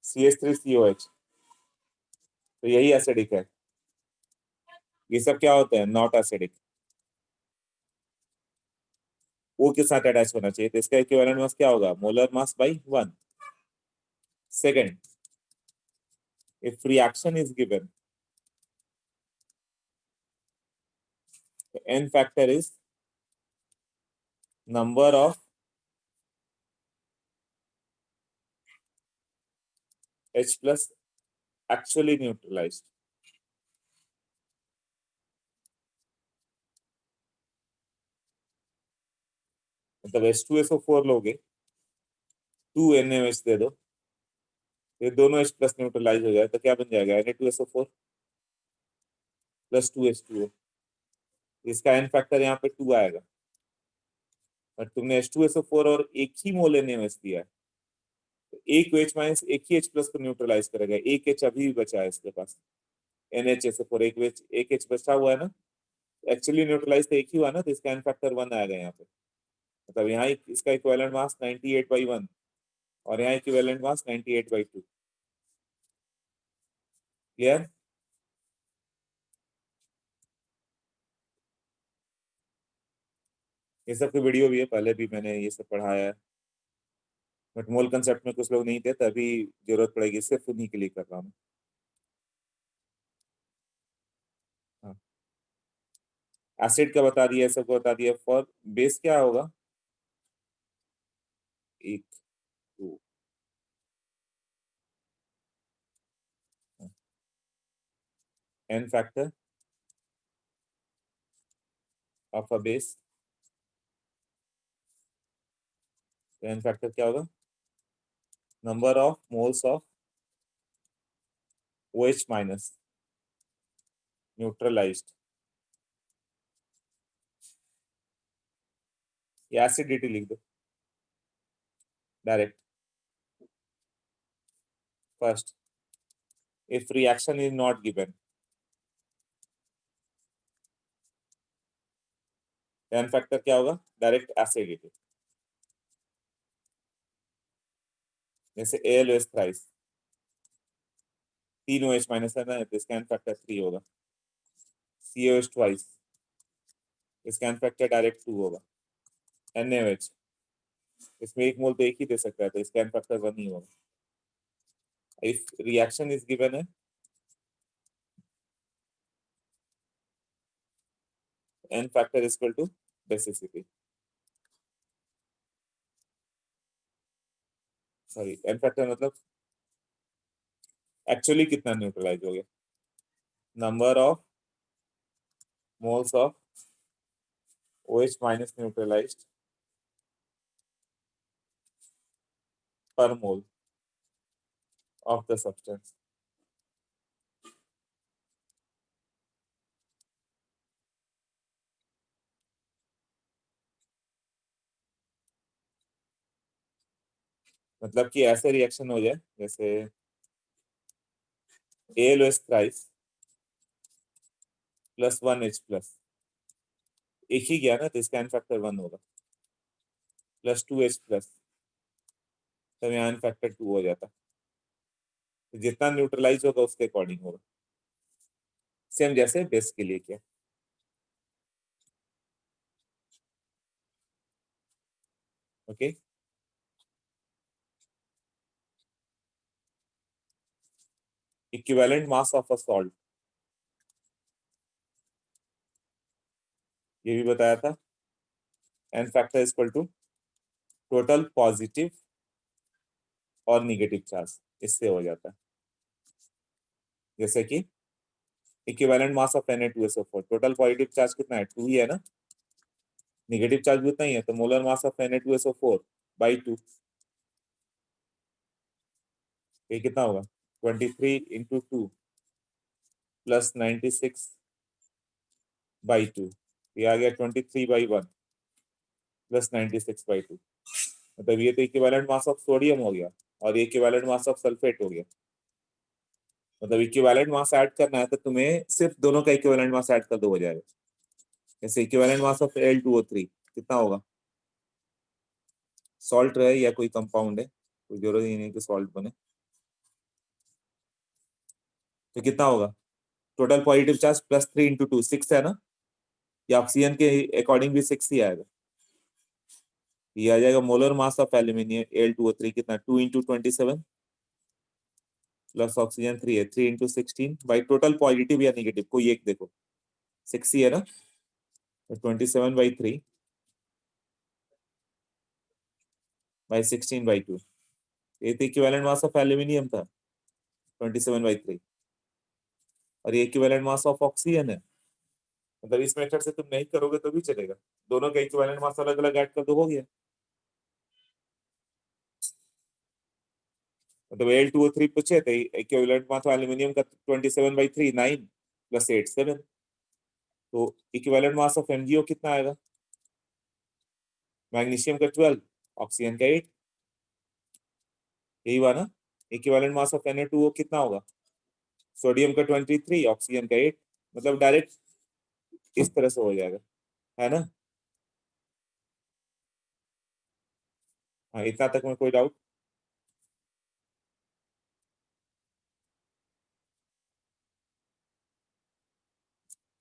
[SPEAKER 1] CH3COH, तो यही एसिडिक है। ये सब क्या होते हैं? Not acidic. ओ के साथ अटैच होना चाहिए, तो इसका इक्विवेलेंट मास क्या होगा? Molar mass by 1। Second, if reaction is given, n factor is number of H plus actually neutralized। मतलब H2SO4 लोगे, 2 NaOH दे दो, ये दोनों H प्लस न्यूट्रलाइज हो जाए तो क्या बन जाएगा? Na2SO4 plus 2H2O। इसका n फैक्टर यहाँ पे 2 आएगा, बट तुमने H2SO4 और एक ही मोल NaOH दिया है, तो एक OH माइनस एक ही H प्लस को न्यूट्रलाइज करेगा, एक H अभी भी बचा है इसके पास, NHSO4, एक H बचा हुआ है ना, एक्चुअली न्यूट्रलाइज तो एक ही हुआ ना, तो इसका n फैक्टर 1 आएगा यहाँ पे। मतलब यहाँ इसका इक्विवेलेंट मास 98/1 और यहाँ इक्विवेलेंट मास 98/2। क्लियर? ये सब की वीडियो भी है, पहले भी मैंने ये सब पढ़ाया है, बट मोल कंसेप्ट में कुछ लोग नहीं थे, तभी जरूरत पड़ेगी, सिर्फ उन्हीं के लिए कर रहा हूँ। हाँ, एसिड का बता दिया, सबको बता दिया। फॉर बेस क्या होगा? एक, two, n factor of a base, n factor क्या होगा? Number of moles of OH minus neutralized, या एसिडिटी लिख दो direct. First, if reaction is not given, n factor क्या होगा? Direct acidity. जैसे AlOH थ्राइस, 3 OH माइनस है ना, तो इसका n फैक्टर 3 होगा। COH ट्वाइस, इसका n फैक्टर डायरेक्ट 2 होगा। NaOH, इसमें एक मोल तो एक ही दे सकता है, तो इसका n फैक्टर 1 ही होगा। इफ रिएक्शन इज गिवन है, n factor is equal to basicity, sorry n factor मतलब एक्चुअली कितना न्यूट्रलाइज हो गया, number of moles of OH minus neutralized per mole of the substance. मतलब कि ऐसे रिएक्शन हो जाए जैसे AlOH thrice plus 1H plus, एक ही गया ना, तो इसका n फैक्टर 1 होगा, प्लस 2H प्लस, तब यहाँ n फैक्टर 2 हो जाता। तो जितना न्यूट्रलाइज होगा उसके अकॉर्डिंग होगा, सेम जैसे बेस के लिए किया। Okay, equivalent mass of a salt, ये भी बताया था, n factor is equal to total positive और निगेटिव चार्ज, इससे हो जाता है। जैसे कि इक्विवेलेंट मास ऑफ Na2SO4, टोटल पॉजिटिव चार्ज कितना है, 2 ही है ना, निगेटिव चार्ज भी उतना ही है, तो मोलर मास ऑफ Na2SO4 बाई 2, ये कितना होगा 23 इंटू 2 प्लस 96 बाई 2, ये आ गया 23/1 प्लस 96/2, मतलब ये तो इक्विवेलेंट मास ऑफ सोडियम हो गया और ये इक्विवेलेंट मास ऑफ सल्फेट हो गया। मतलब इक्विवेलेंट मास ऐड करना है तो तुम्हें सिर्फ दोनों का इक्विवेलेंट मास ऐड कर दो हो जाएगा। जैसे इक्विवेलेंट मास ऑफ Al2O3 कितना होगा, सॉल्ट है या कोई कंपाउंड है, कोई जरूरत ही नहीं कि सॉल्ट बने, तो कितना होगा total positive charge plus 3 into 2 6 है ना, या ऑक्सीजन के अकॉर्डिंग भी 6 ही आएगा। ये आ जाएगा molar mass of aluminium Al2O3 कितना 2 इंटू 27 प्लस ऑक्सीजन 3 है 3 इंटू 16 बाई टोटल पॉजिटिव या निगेटिव कोई एक देखो 6 ही है ना, तो 27/3 बाई 16/2, ये तो इक्विवेलेंट मास ऑफ एल्यूमिनियम था 27/3, और ये इक्विवेलेंट मास ऑफ ऑक्सीजन है। मतलब इस मेथड से तुम नहीं करोगे तो भी चलेगा, दोनों का इक्विवेलेंट मास अलग अलग ऐड कर दो हो गया। मतलब Al2O3 पूछे थे इक्विवेलेंट मास एल्यूमिनियम का 27/3 9 प्लस 8 7, तो इक्विवेलेंट मास ऑफ MgO कितना आएगा, मैग्नीशियम का 12 ऑक्सीजन का 8, यही हुआ ना। इक्विवेलेंट मास ऑफ Na2O कितना होगा, सोडियम का 23 ऑक्सीजन का 8, मतलब डायरेक्ट इस तरह से हो जाएगा, है ना। हाँ इतना तक में कोई डाउट,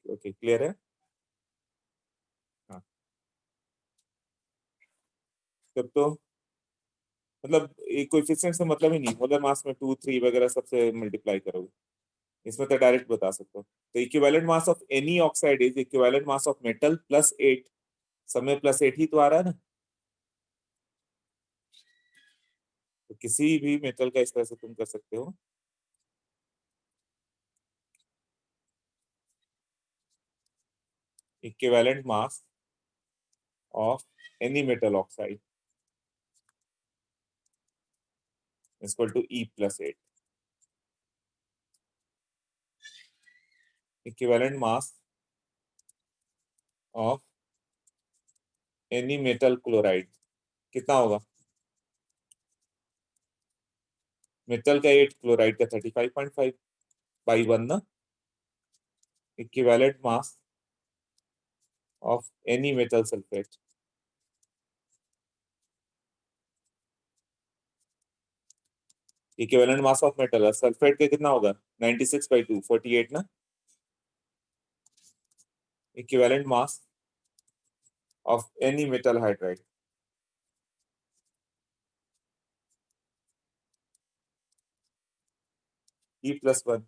[SPEAKER 1] ओके क्लियर है। हाँ तब तो मतलब कोएफिशिएंट से मतलब ही नहीं, मोलर मास में 2 3 वगैरह सबसे मल्टीप्लाई करोगे, इसमें तो डायरेक्ट बता सकते हो। तो equivalent mass of any oxide is equivalent mass of metal plus 8, सब में प्लस 8 ही तो आ रहा है ना, तो किसी भी मेटल का इस तरह से तुम कर सकते हो। Equivalent mass of any metal oxide equal to E plus 8, equivalent mass of any metal chloride कितना होगा, मेटल का 8 क्लोराइड का 35.5 बाई 1 ना, equivalent mass of any metal sulphate equivalent mass of metal sulphate का कितना होगा 96/2 48 ना, equivalent mass of any metal hydride E plus 1,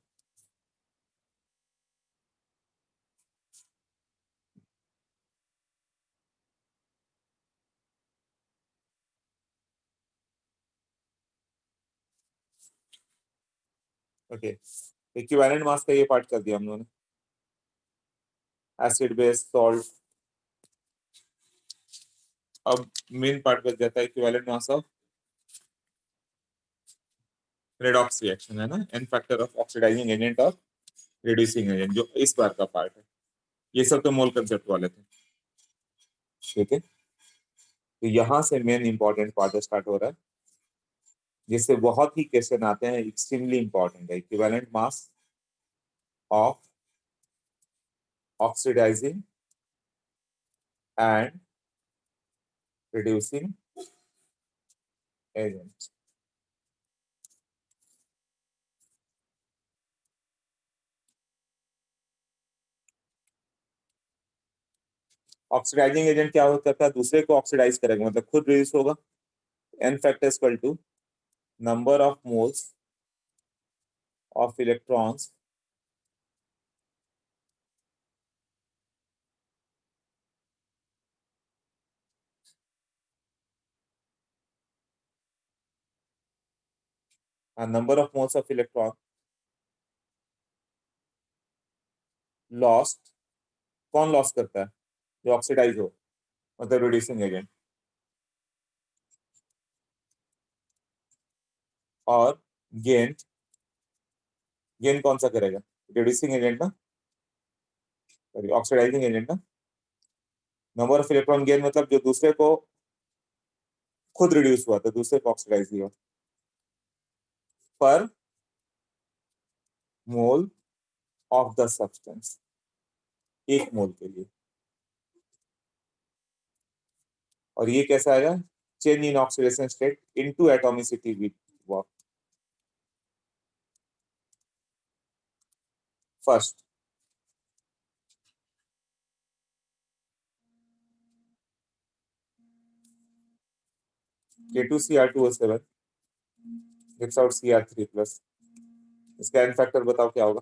[SPEAKER 1] okay equivalent mass का ये पार्ट कर दिया हम लोगों ने, एसिड बेस सॉल्ट। अब मेन पार्ट बच जाता है equivalent mass of redox reaction, है ना, n factor of oxidizing agent और रिड्यूसिंग एजेंट, जो इस बार का पार्ट है। ये सब तो मोल कंसेप्ट वाले थे, ठीक है। तो यहाँ से मेन इंपॉर्टेंट पार्ट स्टार्ट हो रहा है, जिससे बहुत ही क्वेश्चन आते हैं, एक्सट्रीमली इंपॉर्टेंट है, equivalent mass of oxidizing and reducing agent. Oxidizing agent क्या हो करता है, दूसरे को ऑक्सीडाइज करेगा, मतलब खुद रिड्यूस होगा, n factor equal to number of moles of electrons number of moles of electron lost, कौन लॉस करता है? जो ऑक्सीडाइज हो, मतलब रिड्यूसिंग एजेंट, और गेन, गेन कौन सा करेगा? रिड्यूसिंग एजेंट ना, सॉरी ऑक्सीडाइजिंग एजेंट ना। नंबर ऑफ इलेक्ट्रॉन गेन मतलब जो दूसरे को खुद रिड्यूस हुआ था, दूसरे को ऑक्सीडाइज हुआ, पर मोल ऑफ द सब्सटेंस, एक मोल के लिए। और ये कैसा आएगा? Change in oxidation state into atomicity with work. First K2Cr2O7 gives out Cr3 plus, इसका एन फैक्टर बताओ क्या होगा?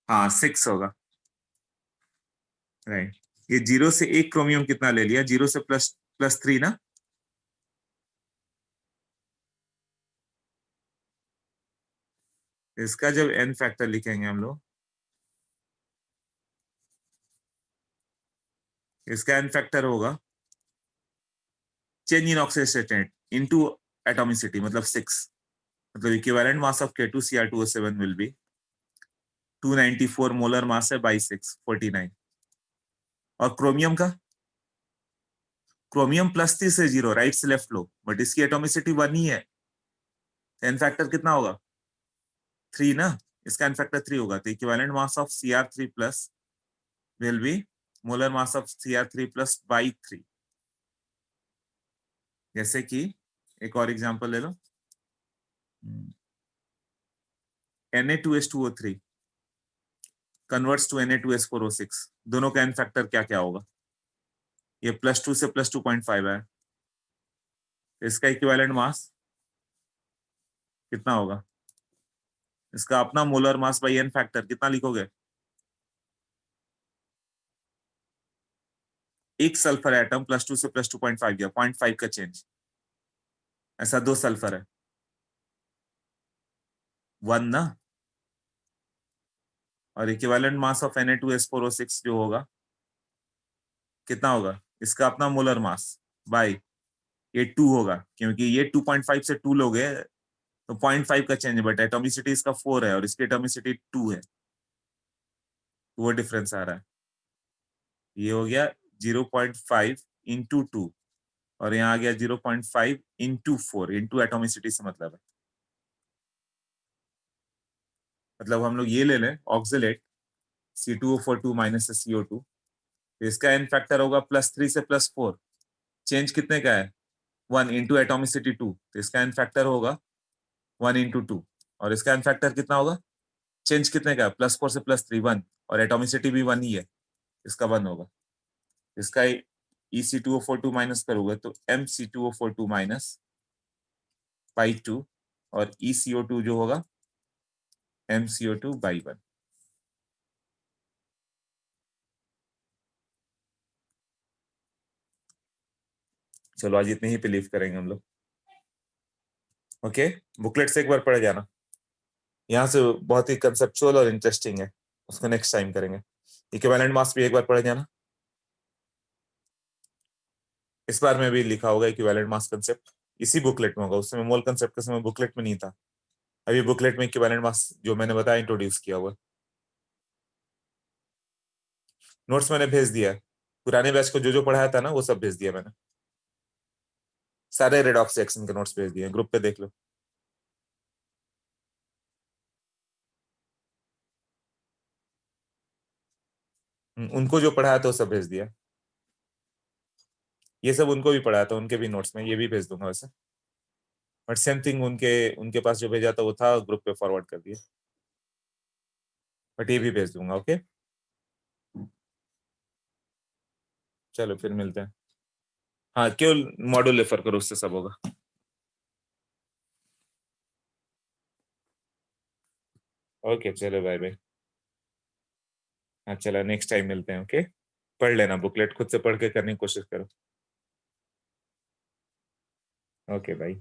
[SPEAKER 1] हाँ 6 होगा, राइट। ये 0 से एक क्रोमियम कितना ले लिया? 0 से +3 ना। इसका जब एन फैक्टर लिखेंगे हम लोग, इसका एन फैक्टर होगा change in oxidation state into atomicity, मतलब 6, मतलब equivalent mass of K2Cr2O7 will be 294 molar mass है बाई 6, 49। और क्रोमियम का, क्रोमियम +3 से 0, राइट से लेफ्ट लो, बट इसकी एटॉमिसिटी 1 ही है, एन फैक्टर कितना होगा? 3 ना। इसका एन फैक्टर 3 होगा, तो equivalent mass of Cr3 plus will be molar mass of Cr3 plus by 3। जैसे कि एक और एग्जांपल ले लो, Na2H2O3 कन्वर्ट्स टू Na2S4O6, दोनों का एन फैक्टर क्या क्या होगा? ये +2 से +2.5 है, इसका इक्विवेलेंट मास कितना होगा? इसका अपना molar mass by n factor कितना लिखोगे? एक सल्फर एटम +2 से +2.5 गया, 0.5 का चेंज, ऐसा 2 सल्फर है, 1 ना। और इक्विवेलेंट मास ऑफ Na2S4O6 जो होगा कितना होगा? इसका अपना मोलर मास बाई ये 2 होगा, क्योंकि ये 2.5 से 2 लोगे तो 0.5 का चेंज है, बट एटॉमिसिटी इसका 4 है और इसकी एटॉमिसिटी 2 है, तो वो डिफरेंस आ रहा है। ये हो गया 0.5 इंटू 2, और यहाँ आ गया 0.5 इंटू 4, इंटू एटोमिसिटी से मतलब है, मतलब हम लोग ये ले लें ऑक्सिलेट C2O42 माइनस CO2, तो इसका एन फैक्टर होगा +3 से +4, चेंज कितने का है? 1 इंटू एटोमिसिटी 2, तो इसका एन फैक्टर होगा 1 इंटू 2, और इसका एन फैक्टर कितना होगा? चेंज कितने का है? +4 से +3, 1, और एटोमिसिटी भी 1 ही है, इसका 1 होगा। इसका EC2O42 माइनस करोगे तो MC2O42 माइनस बाई 2, और ECO2 जो होगा MCO2 बाई 1। चलो आज इतने ही पे लीव करेंगे हम लोग, ओके। बुकलेट से एक बार पढ़ जाना, यहाँ से बहुत ही कंसेप्चुअल और इंटरेस्टिंग है, उसको नेक्स्ट टाइम करेंगे। इक्विवेलेंट मास भी एक बार पढ़ जाना, इस बार में भी लिखा होगा इक्विवेलेंट मास कंसेप्ट, इसी बुकलेट में होगा, उस समय मोल कंसेप्ट के समय बुकलेट में नहीं था, अभी बुकलेट में इक्विवेलेंट मास जो मैंने बताया इंट्रोड्यूस किया हुआ। नोट्स मैंने भेज दिया है, पुराने बैच को जो जो पढ़ाया था ना वो सब भेज दिया मैंने, सारे रेडॉक्स रिएक्शन के नोट्स भेज दिए, ग्रुप पे देख लो। उनको जो पढ़ाया था वो सब भेज दिया, ये सब उनको भी पढ़ाया था, उनके भी नोट्स में ये भी भेज दूंगा वैसे, बट सेम थिंग उनके उनके पास जो भेजा था वो था, ग्रुप पे फॉरवर्ड कर दिया, बट ये भी भेज दूंगा। ओके चलो फिर मिलते हैं। हाँ केवल मॉड्यूल रेफर करो, उससे सब होगा। ओके चलो बाय बाय। हाँ चलो नेक्स्ट टाइम मिलते हैं। ओके पढ़ लेना बुकलेट, खुद से पढ़ के करने की कोशिश करो। Okay bye.